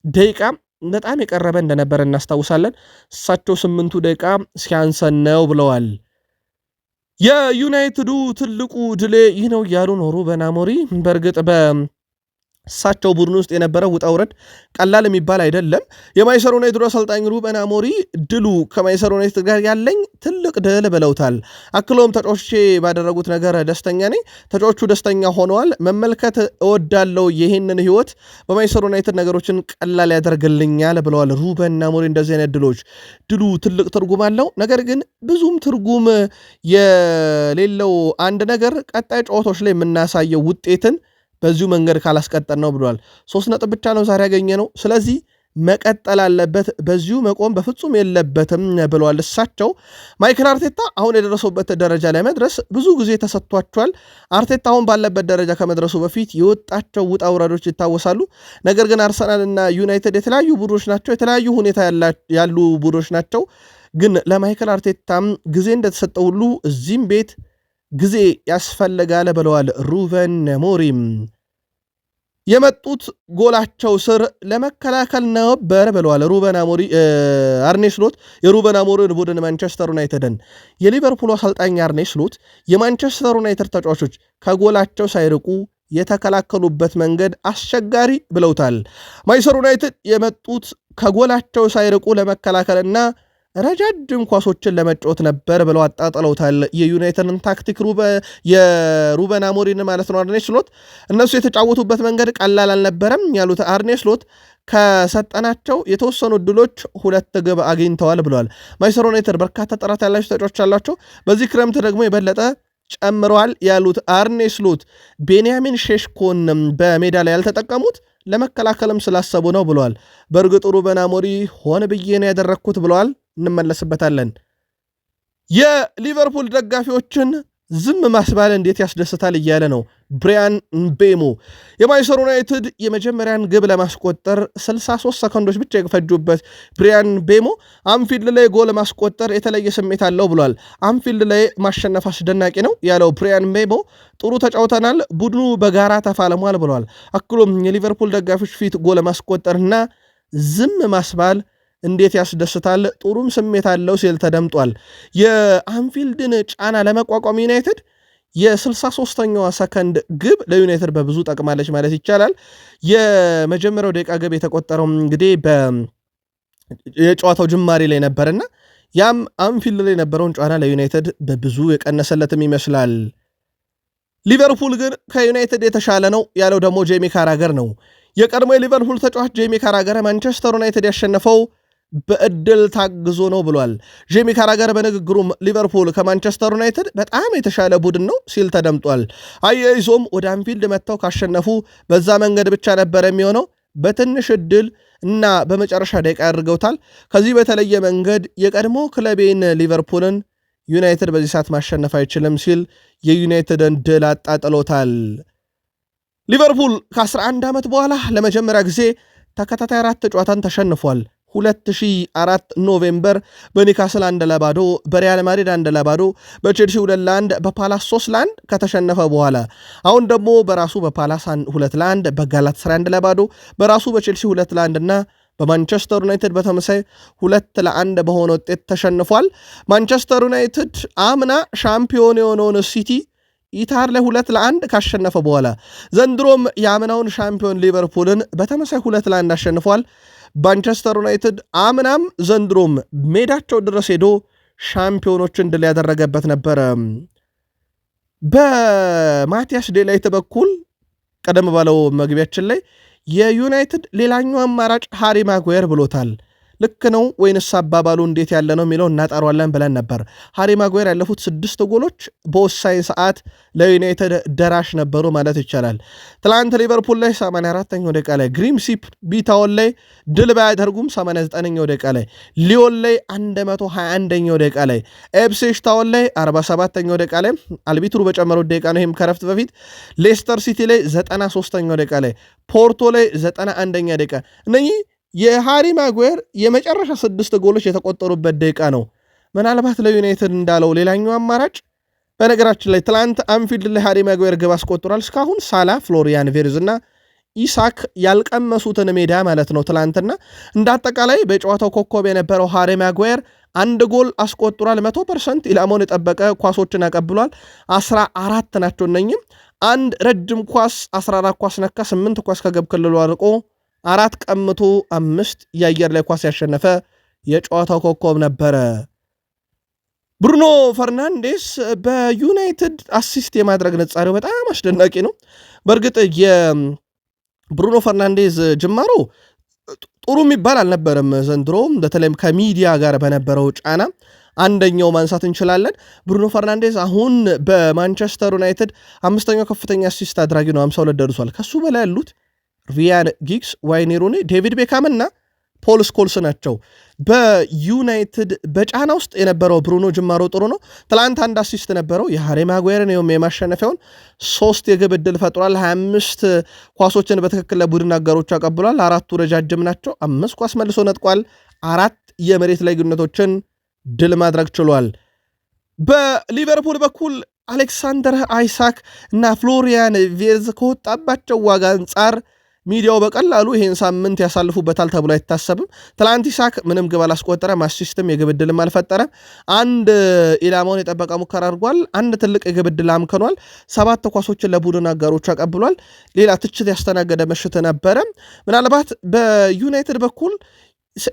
ደቂቃ በጣም የቀረበ እንደነበረ እናስታውሳለን። እሳቸው 8ቱ ደቂቃ ሲያንሰን ነው ብለዋል። የዩናይትዱ ትልቁ ድሌ ይህ ነው እያሉ ነው ሩበን አሞሪም። በእርግጥ እሳቸው ቡድን ውስጥ የነበረው ውጣ ውረድ ቀላል የሚባል አይደለም። የማንቸስተር ዩናይትድ አሰልጣኝ ሩበን አሞሪም ድሉ ከማንቸስተር ዩናይትድ ጋር ያለኝ ትልቅ ድል ብለውታል። አክሎም ተጫዋቾቼ ባደረጉት ነገር ደስተኛ ነኝ፣ ተጫዋቾቹ ደስተኛ ሆነዋል፣ መመልከት እወዳለሁ። ይህንን ህይወት በማንቸስተር ዩናይትድ ነገሮችን ቀላል ያደርግልኛል ብለዋል ሩበን አሞሪም። እንደዚህ አይነት ድሉ ትልቅ ትርጉም አለው። ነገር ግን ብዙም ትርጉም የሌለው አንድ ነገር ቀጣይ ጨዋታዎች ላይ የምናሳየው ውጤትን በዚሁ መንገድ ካላስቀጠል ነው ብሏል። 3 ነጥብ ብቻ ነው ዛሬ ያገኘ ነው። ስለዚህ መቀጠል አለበት፣ በዚሁ መቆም በፍጹም የለበትም ብለዋል እሳቸው። ማይክል አርቴታ አሁን የደረሰበት ደረጃ ላይ መድረስ ብዙ ጊዜ ተሰጥቷቸዋል። አርቴታ አሁን ባለበት ደረጃ ከመድረሱ በፊት የወጣቸው ውጣ ውረዶች ይታወሳሉ። ነገር ግን አርሰናል እና ዩናይትድ የተለያዩ ቡድኖች ናቸው፣ የተለያዩ ሁኔታ ያሉ ቡድኖች ናቸው። ግን ለማይክል አርቴታም ጊዜ እንደተሰጠው ሁሉ እዚህም ቤት ጊዜ ያስፈልጋል ብለዋል ሩበን አሞሪም። የመጡት ጎላቸው ስር ለመከላከል ነበር ብለዋል አርኔ ስሎት የሩበን አሞሪም ቡድን ማንቸስተር ዩናይትድን። የሊቨርፑል አሰልጣኝ አርኔ ስሎት የማንቸስተር ዩናይትድ ተጫዋቾች ከጎላቸው ሳይርቁ የተከላከሉበት መንገድ አስቸጋሪ ብለውታል። ማንቸስተር ዩናይትድ የመጡት ከጎላቸው ሳይርቁ ለመከላከልና ረጃጅም ኳሶችን ለመጫወት ነበር ብለው አጣጥለውታል። የዩናይትድን ታክቲክ የሩበን አሞሪም ማለት ነው አርኔ ስሎት። እነሱ የተጫወቱበት መንገድ ቀላል አልነበረም ያሉት አርኔ ስሎት ከሰጠናቸው የተወሰኑ እድሎች 2 ግብ አግኝተዋል ብለዋል። ማንቸስተር ዩናይትድ በርካታ ጥራት ያላቸው ተጫዋቾች አሏቸው። በዚህ ክረምት ደግሞ የበለጠ ጨምረዋል ያሉት አርኔ ስሎት ቤንያሚን ሼሽኮን በሜዳ ላይ ያልተጠቀሙት ለመከላከልም ስላሰቡ ነው ብለዋል። በእርግጥ ሩበን አሞሪም ሆን ብዬ ነው ያደረግኩት ብለዋል። እንመለስበታለን። የሊቨርፑል ደጋፊዎችን ዝም ማስባል እንዴት ያስደስታል እያለ ነው ብሪያን ምቤሞ። የማንቸስተር ዩናይትድ የመጀመሪያን ግብ ለማስቆጠር 63 ሰከንዶች ብቻ የፈጁበት ብሪያን ምቤሞ አንፊልድ ላይ ጎል ማስቆጠር የተለየ ስሜት አለው ብሏል። አንፊልድ ላይ ማሸነፍ አስደናቂ ነው ያለው ብሪያን ምቤሞ ጥሩ ተጫውተናል፣ ቡድኑ በጋራ ተፋልሟል ብሏል። አክሎም የሊቨርፑል ደጋፊዎች ፊት ጎል ማስቆጠርና ዝም ማስባል እንዴት ያስደስታል፣ ጥሩም ስሜት አለው ሲል ተደምጧል። የአንፊልድን ጫና ለመቋቋም ዩናይትድ የ63ኛዋ ሰከንድ ግብ ለዩናይትድ በብዙ ጠቅማለች ማለት ይቻላል። የመጀመሪያው ደቂቃ ግብ የተቆጠረው እንግዲህ የጨዋታው ጅማሬ ላይ ነበርና ያም አንፊልድ ላይ የነበረውን ጫና ለዩናይትድ በብዙ የቀነሰለትም ይመስላል። ሊቨርፑል ግን ከዩናይትድ የተሻለ ነው ያለው ደግሞ ጄሚ ካራገር ነው። የቀድሞ የሊቨርፑል ተጫዋች ጄሚ ካራገር ማንቸስተር ዩናይትድ ያሸነፈው በእድል ታግዞ ነው ብሏል። ጄሚ ካራገር በንግግሩም ሊቨርፑል ከማንቸስተር ዩናይትድ በጣም የተሻለ ቡድን ነው ሲል ተደምጧል። አያይዞም ወደ አንፊልድ መጥተው ካሸነፉ በዛ መንገድ ብቻ ነበር የሚሆነው፣ በትንሽ እድል እና በመጨረሻ ደቂቃ ያድርገውታል። ከዚህ በተለየ መንገድ የቀድሞ ክለቤን ሊቨርፑልን ዩናይትድ በዚህ ሰዓት ማሸነፍ አይችልም ሲል የዩናይትድን ድል አጣጥሎታል። ሊቨርፑል ከ11 ዓመት በኋላ ለመጀመሪያ ጊዜ ተከታታይ 4 ጨዋታን ተሸንፏል። 2004 ኖቬምበር በኒካስል 1-0፣ በሪያል ማድሪድ 1-0፣ በቼልሲ 2-1፣ በፓላስ 3-1 ከተሸነፈ በኋላ አሁን ደግሞ በራሱ በፓላስ 2-1፣ በጋላታሳራይ 1-0፣ በራሱ በቼልሲ 2-1 እና በማንቸስተር ዩናይትድ በተመሳይ 2-1 በሆነ ውጤት ተሸንፏል። ማንቸስተር ዩናይትድ አምና ሻምፒዮን የሆነውን ሲቲ ኢታር ላይ 2-1 ካሸነፈ በኋላ ዘንድሮም የአምናውን ሻምፒዮን ሊቨርፑልን በተመሳይ 2-1 አሸንፏል። ማንቸስተር ዩናይትድ አምናም ዘንድሮም ሜዳቸው ድረስ ሄዶ ሻምፒዮኖችን ድል ያደረገበት ነበረ። በማቲያስ ዴላይት በኩል ቀደም ባለው መግቢያችን ላይ የዩናይትድ ሌላኛው አማራጭ ሃሪ ማጓየር ብሎታል። ልክ ነው ወይንስ አባባሉ እንዴት ያለ ነው የሚለው እናጣሯለን ብለን ነበር። ሃሪ ማጓየር ያለፉት 6 ጎሎች በወሳኝ ሰዓት ለዩናይትድ ደራሽ ነበሩ ማለት ይቻላል። ትላንት ሊቨርፑል ላይ 84ኛው ደቂቃ ላይ፣ ግሪምስቢ ታውን ላይ ድል ባያደርጉም 89ኛው ደቂቃ ላይ፣ ሊዮን ላይ 121ኛው ደቂቃ ላይ፣ ኤፕስዊች ታውን ላይ 47ኛው ደቂቃ ላይ አልቢትሩ በጨመሩት ደቂቃ ነው፣ ይህም ከረፍት በፊት ሌስተር ሲቲ ላይ 93ኛው ደቂቃ ላይ፣ ፖርቶ ላይ 91ኛ ደቂቃ እነኚህ የሃሪ ማጓየር የመጨረሻ 6 ጎሎች የተቆጠሩበት ደቂቃ ነው። ምናልባት ለዩናይትድ እንዳለው ሌላኛው አማራጭ በነገራችን ላይ ትላንት አንፊልድ ላይ ሃሪ ማጓየር ግብ አስቆጥሯል። እስካሁን ሳላ፣ ፍሎሪያን ቬርዝ እና ኢሳክ ያልቀመሱትን ሜዳ ማለት ነው። ትላንትና እንዳጠቃላይ በጨዋታው ኮከብ የነበረው ሃሪ ማጓየር 1 ጎል አስቆጥሯል። 100% ኢላማውን የጠበቀ ኳሶችን አቀብሏል። 14 ናቸው እነኝም። አንድ ረጅም ኳስ 14 ኳስ ነካ፣ 8 ኳስ ከግብ ክልሉ አርቆ 4 ቀምቶ 5 የአየር ላይ ኳስ ያሸነፈ የጨዋታው ኮከብ ነበረ። ብሩኖ ፈርናንዴስ በዩናይትድ አሲስት የማድረግ ነጻሪው በጣም አስደናቂ ነው። በእርግጥ የብሩኖ ፈርናንዴዝ ጅማሮ ጥሩ የሚባል አልነበረም። ዘንድሮም በተለይም ከሚዲያ ጋር በነበረው ጫና አንደኛው ማንሳት እንችላለን። ብሩኖ ፈርናንዴዝ አሁን በማንቸስተር ዩናይትድ 5ኛው ከፍተኛ አሲስት አድራጊ ነው፣ 52 ደርሷል። ከሱ በላይ ያሉት ሪያን ጊግስ፣ ዋይኔ ሩኒ፣ ዴቪድ ቤካም እና ፖል ስኮልስ ናቸው። በዩናይትድ በጫና ውስጥ የነበረው ብሩኖ ጅማሮ ጥሩ ነው። ትላንት 1 አሲስት ነበረው። የሃሪ ማጓየርን የማሸነፊያውን 3 የግብ ዕድል ፈጥሯል። 25 ኳሶችን በትክክል ለቡድን አጋሮቹ አቀብሏል። 4ቱ ረጃጅም ናቸው። 5 ኳስ መልሶ ነጥቋል። 4 የመሬት ላይ ግንኙነቶችን ድል ማድረግ ችሏል። በሊቨርፑል በኩል አሌክሳንደር አይሳክ እና ፍሎሪያን ቬርዝ ከወጣባቸው ዋጋ አንጻር ሚዲያው በቀላሉ ይሄን ሳምንት ያሳልፉበታል ተብሎ አይታሰብም። ትላንት ኢሳክ ምንም ግብ አላስቆጠረም፣ አሲስትም የግብ ዕድልም አልፈጠረም። 1 ኢላማውን የጠበቀ ሙከራ አድርጓል። 1 ትልቅ የግብ ዕድል አምክኗል። 7 ኳሶችን ለቡድን አጋሮቹ አቀብሏል። ሌላ ትችት ያስተናገደ ምሽት ነበረ። ምናልባት በዩናይትድ በኩል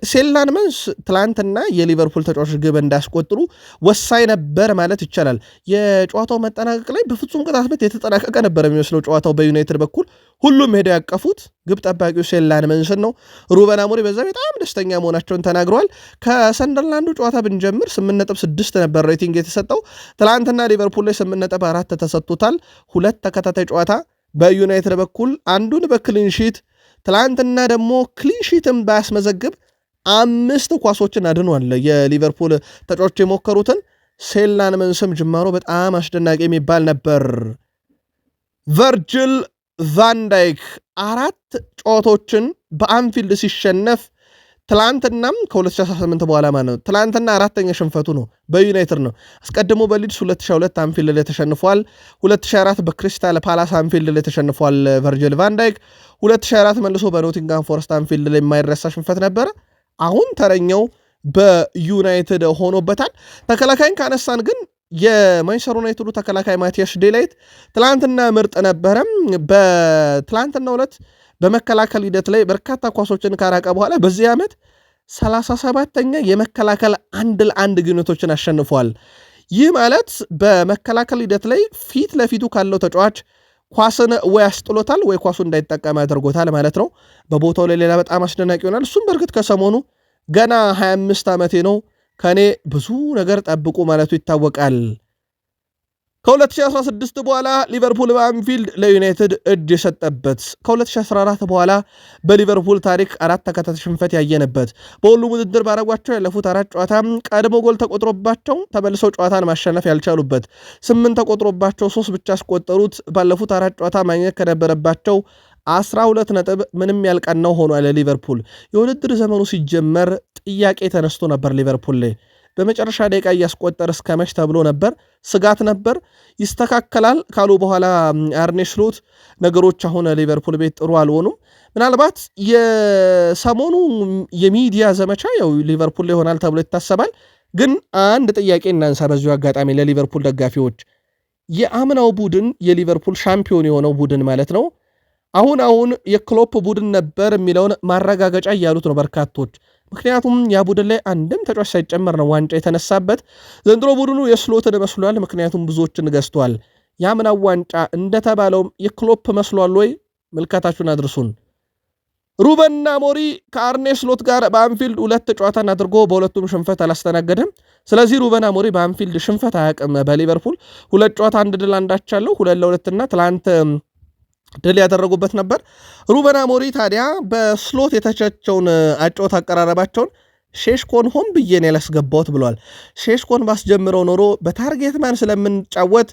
ሴላንመንስ ትላንትና የሊቨርፑል ተጫዋቾች ግብ እንዳስቆጥሩ ወሳኝ ነበር ማለት ይቻላል። የጨዋታው መጠናቀቅ ላይ በፍጹም ቅጣት ምት የተጠናቀቀ ነበር የሚመስለው ጨዋታው በዩናይትድ በኩል ሁሉም ሄደው ያቀፉት ግብ ጠባቂው ሴላንመንስን ነው። ሩበን አሞሪም በዛ በጣም ደስተኛ መሆናቸውን ተናግረዋል። ከሰንደርላንዱ ጨዋታ ብንጀምር 8.6 ነበር ሬቲንግ የተሰጠው። ትላንትና ሊቨርፑል ላይ 8.4 ተሰጥቶታል። ሁለት ተከታታይ ጨዋታ በዩናይትድ በኩል አንዱን በክሊንሺት ትላንትና ደግሞ ክሊንሺትም ባያስመዘግብ 5 ኳሶችን አድኗል። የሊቨርፑል ተጫዋቾች የሞከሩትን ሴላንመንስም ጅማሮ በጣም አስደናቂ የሚባል ነበር። ቨርጅል ቫንዳይክ 4 ጨዋታዎችን በአንፊልድ ሲሸነፍ ትላንትናም ከ2018 በኋላ ማለት ነው። ትላንትና 4ኛ ሽንፈቱ ነው በዩናይትድ ነው። አስቀድሞ በሊድስ 2002 አንፊልድ ላይ ተሸንፏል። 2004 በክሪስታል ፓላስ አንፊልድ ላይ ተሸንፏል ቨርጅል ቫንዳይክ። 2004 መልሶ በኖቲንጋም ፎረስት አንፊልድ ላይ የማይረሳ ሽንፈት ነበረ። አሁን ተረኛው በዩናይትድ ሆኖበታል። ተከላካይን ካነሳን ግን የማንቸስተር ዩናይትዱ ተከላካይ ማቲያስ ዴላይት ትላንትና ምርጥ ነበረም። በትላንትናው ዕለት በመከላከል ሂደት ላይ በርካታ ኳሶችን ካራቀ በኋላ በዚህ ዓመት 37ኛ የመከላከል 1-1 ግንኙነቶችን አሸንፏል። ይህ ማለት በመከላከል ሂደት ላይ ፊት ለፊቱ ካለው ተጫዋች ኳስን ወይ አስጥሎታል ወይ ኳሱ እንዳይጠቀም አድርጎታል ማለት ነው። በቦታው ላይ ሌላ በጣም አስደናቂ ይሆናል። እሱም በእርግጥ ከሰሞኑ ገና 25 ዓመቴ ነው ከኔ ብዙ ነገር ጠብቁ ማለቱ ይታወቃል። ከ2016 በኋላ ሊቨርፑል በአንፊልድ ለዩናይትድ እጅ የሰጠበት፣ ከ2014 በኋላ በሊቨርፑል ታሪክ 4 ተከታታይ ሽንፈት ያየነበት፣ በሁሉም ውድድር ባረጓቸው ያለፉት 4 ጨዋታ ቀድሞ ጎል ተቆጥሮባቸው ተመልሰው ጨዋታን ማሸነፍ ያልቻሉበት፣ 8 ተቆጥሮባቸው 3 ብቻ ያስቆጠሩት ባለፉት 4 ጨዋታ ማግኘት ከነበረባቸው 12 ነጥብ ምንም ያልቀናው ሆኗል። ሊቨርፑል የውድድር ዘመኑ ሲጀመር ጥያቄ ተነስቶ ነበር ሊቨርፑል ላይ በመጨረሻ ደቂቃ እያስቆጠር እስከ መች ተብሎ ነበር፣ ስጋት ነበር። ይስተካከላል ካሉ በኋላ አርኔ ስሎት ነገሮች አሁን ሊቨርፑል ቤት ጥሩ አልሆኑም። ምናልባት የሰሞኑ የሚዲያ ዘመቻ ያው ሊቨርፑል ላይ ይሆናል ተብሎ ይታሰባል። ግን አንድ ጥያቄ እናንሳ በዚሁ አጋጣሚ ለሊቨርፑል ደጋፊዎች፣ የአምናው ቡድን የሊቨርፑል ሻምፒዮን የሆነው ቡድን ማለት ነው አሁን የክሎፕ ቡድን ነበር የሚለውን ማረጋገጫ እያሉት ነው በርካቶች። ምክንያቱም ያ ቡድን ላይ አንድም ተጫዋች ሳይጨመር ነው ዋንጫ የተነሳበት። ዘንድሮ ቡድኑ የስሎትን መስሏል፣ ምክንያቱም ብዙዎችን ገዝቷል። ያምናው ዋንጫ እንደተባለውም የክሎፕ መስሏል ወይ? ምልከታችሁን አድርሱን። ሩበን አሞሪም ከአርኔ ስሎት ጋር በአንፊልድ 2 ጨዋታን አድርጎ በሁለቱም ሽንፈት አላስተናገደም። ስለዚህ ሩበን አሞሪም በአንፊልድ ሽንፈት አያውቅም። በሊቨርፑል 2 ጨዋታ 1 ድል አንዳቻለው 2-2 እና ትላንት ድል ያደረጉበት ነበር። ሩበን አሞሪም ታዲያ በስሎት የተቸቸውን አጨዋወት አቀራረባቸውን ሼሽኮን ሆን ብዬ ነው ያላስገባሁት ብለዋል። ሼሽኮን ባስጀምረው ኖሮ በታርጌት ማን ስለምንጫወት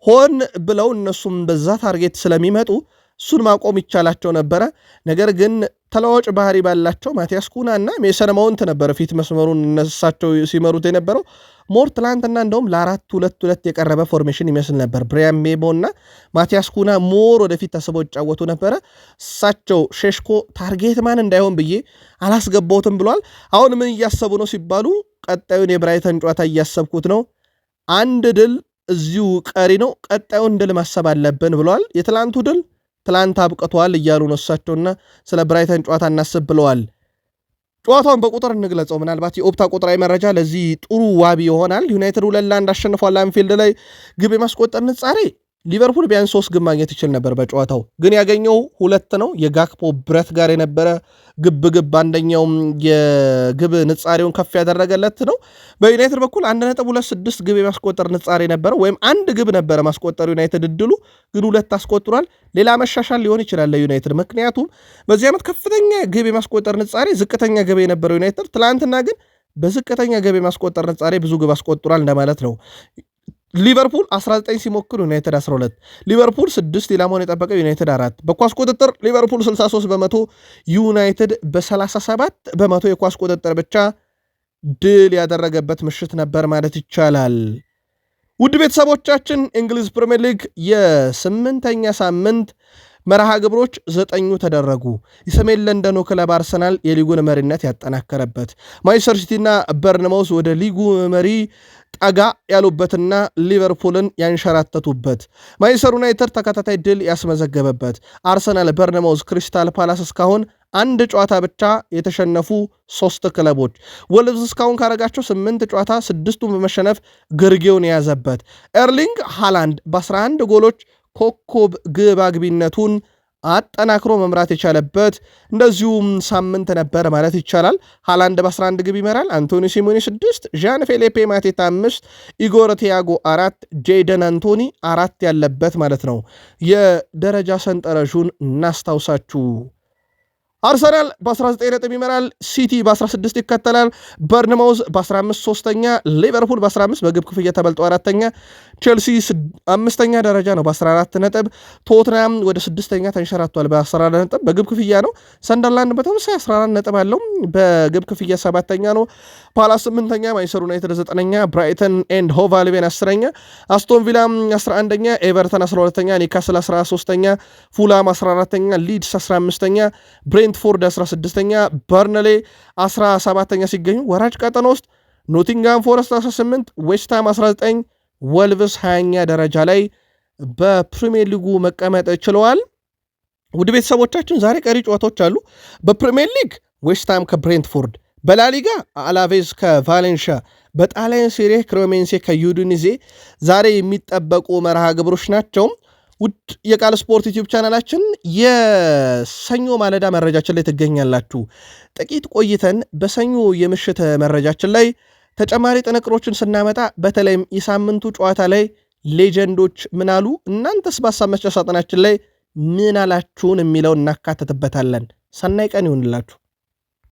ሆን ብለው እነሱም በዛ ታርጌት ስለሚመጡ እሱን ማቆም ይቻላቸው ነበረ። ነገር ግን ተለዋጭ ባህሪ ባላቸው ማቲያስ ኩና እና ሜሰን ማውንት ነበረ ፊት መስመሩን እነሳቸው ሲመሩት የነበረው። ሞር ትላንትና እንደውም ለ4-2-2 የቀረበ ፎርሜሽን ይመስል ነበር። ብሪያን ሜቦ እና ማቲያስ ኩና ሞር ወደፊት ተስበው ይጫወቱ ነበረ። እሳቸው ሼሽኮ ታርጌት ማን እንዳይሆን ብዬ አላስገባውትም ብሏል። አሁን ምን እያሰቡ ነው ሲባሉ ቀጣዩን የብራይተን ጨዋታ እያሰብኩት ነው፣ አንድ ድል እዚሁ ቀሪ ነው፣ ቀጣዩን ድል ማሰብ አለብን ብሏል። የትላንቱ ድል ትላንት አብቅቷል እያሉ ነው እሳቸውና ስለ ብራይተን ጨዋታ እናስብ ብለዋል። ጨዋታውን በቁጥር እንግለጸው። ምናልባት የኦፕታ ቁጥራዊ መረጃ ለዚህ ጥሩ ዋቢ ይሆናል። ዩናይትድ 2-1 አሸንፏል። አንፊልድ ላይ ግብ የማስቆጠር ንጻሬ ሊቨርፑል ቢያንስ 3 ግብ ማግኘት ይችል ነበር በጨዋታው ግን ያገኘው 2 ነው። የጋክፖ ብረት ጋር የነበረ ግብ አንደኛውም የግብ ንጻሬውን ከፍ ያደረገለት ነው። በዩናይትድ በኩል 1.26 ግብ የማስቆጠር ንጻሬ ነበረ፣ ወይም 1 ግብ ነበረ ማስቆጠሩ ዩናይትድ እድሉ ግን 2 አስቆጥሯል። ሌላ መሻሻል ሊሆን ይችላል ለዩናይትድ፣ ምክንያቱም በዚህ ዓመት ከፍተኛ ግብ የማስቆጠር ንጻሬ ዝቅተኛ ግብ የነበረው ዩናይትድ ትላንትና ግን በዝቅተኛ ግብ የማስቆጠር ንጻሬ ብዙ ግብ አስቆጥሯል እንደማለት ነው። ሊቨርፑል 19 ሲሞክሩ ዩናይትድ 12፣ ሊቨርፑል 6 ኢላማውን የጠበቀ ዩናይትድ 4። በኳስ ቁጥጥር ሊቨርፑል 63 በመቶ፣ ዩናይትድ በ37 በመቶ የኳስ ቁጥጥር ብቻ ድል ያደረገበት ምሽት ነበር ማለት ይቻላል። ውድ ቤተሰቦቻችን እንግሊዝ ፕሪሚየር ሊግ የ8ኛ ሳምንት መርሃ ግብሮች 9 ተደረጉ። የሰሜን ለንደኑ ክለብ አርሰናል የሊጉን መሪነት ያጠናከረበት፣ ማንቸስተር ሲቲና በርንማውዝ ወደ ሊጉ መሪ ጠጋ ያሉበትና ሊቨርፑልን ያንሸራተቱበት፣ ማንቸስተር ዩናይትድ ተከታታይ ድል ያስመዘገበበት፣ አርሰናል፣ በርንማውዝ፣ ክሪስታል ፓላስ እስካሁን አንድ ጨዋታ ብቻ የተሸነፉ 3 ክለቦች። ወልቭስ እስካሁን ካረጋቸው 8 ጨዋታ 6ቱን በመሸነፍ ግርጌውን የያዘበት። ኤርሊንግ ሃላንድ በ11 ጎሎች ኮከብ ግብ አግቢነቱን አጠናክሮ መምራት የቻለበት እንደዚሁም ሳምንት ነበር ማለት ይቻላል። ሃላንድ በ11 ግብ ይመራል። አንቶኒ ሲሞኒ 6፣ ዣን ፌሊፔ ማቴታ 5፣ ኢጎር ቲያጎ 4፣ ጄደን አንቶኒ 4 ያለበት ማለት ነው። የደረጃ ሰንጠረዡን እናስታውሳችሁ። አርሰናል በ19 ነጥብ ይመራል። ሲቲ በ16 ይከተላል። በርንማውዝ በ15 ሶስተኛ፣ ሊቨርፑል በ15 በግብ ክፍያ ተበልጦ አራተኛ፣ ቼልሲ 5ኛ ደረጃ ነው በ14 ነጥብ። ቶትናም ወደ 6ኛ ተንሸራቷል በ14 ነጥብ በግብ ክፍያ ነው። ሰንደርላንድ በተመሳሳይ 14 ነጥብ አለው በግብ ክፍያ 7ኛ ነው። ፓላስ 8ኛ፣ ማንቸስተር ዩናይትድ 9ኛ፣ ብራይተን ኤንድ ሆቭ አልቢዮን 10ኛ፣ አስቶን ቪላ 11ኛ፣ ኤቨርተን 12ኛ፣ ኒውካስል 13ኛ፣ ፉላም 14ኛ፣ ሊድስ 15ኛ፣ ብሬንትፎርድ 16ኛ፣ በርንሌ 17ኛ ሲገኙ ወራጅ ቀጠና ውስጥ ኖቲንጋም ፎረስት 18፣ ዌስትሃም 19፣ ወልቭስ 20ኛ ደረጃ ላይ በፕሪሚየር ሊጉ መቀመጥ ችለዋል። ውድ ቤተሰቦቻችን ዛሬ ቀሪ ጨዋታዎች አሉ። በፕሪሚየር ሊግ ዌስትሃም ከብሬንትፎርድ፣ በላሊጋ አላቬዝ ከቫሌንሺያ፣ በጣሊያን ሴሪ ክሬሞኔሴ ከዩዲኒዜ ዛሬ የሚጠበቁ መርሃ ግብሮች ናቸው። ውድ የቃል ስፖርት ዩቲዩብ ቻናላችን የሰኞ ማለዳ መረጃችን ላይ ትገኛላችሁ። ጥቂት ቆይተን በሰኞ የምሽት መረጃችን ላይ ተጨማሪ ጥንቅሮችን ስናመጣ በተለይም የሳምንቱ ጨዋታ ላይ ሌጀንዶች ምን አሉ፣ እናንተስ በሀሳብ መስጫ ሳጥናችን ላይ ምን አላችሁን የሚለውን እናካተትበታለን። ሰናይ ቀን ይሁንላችሁ።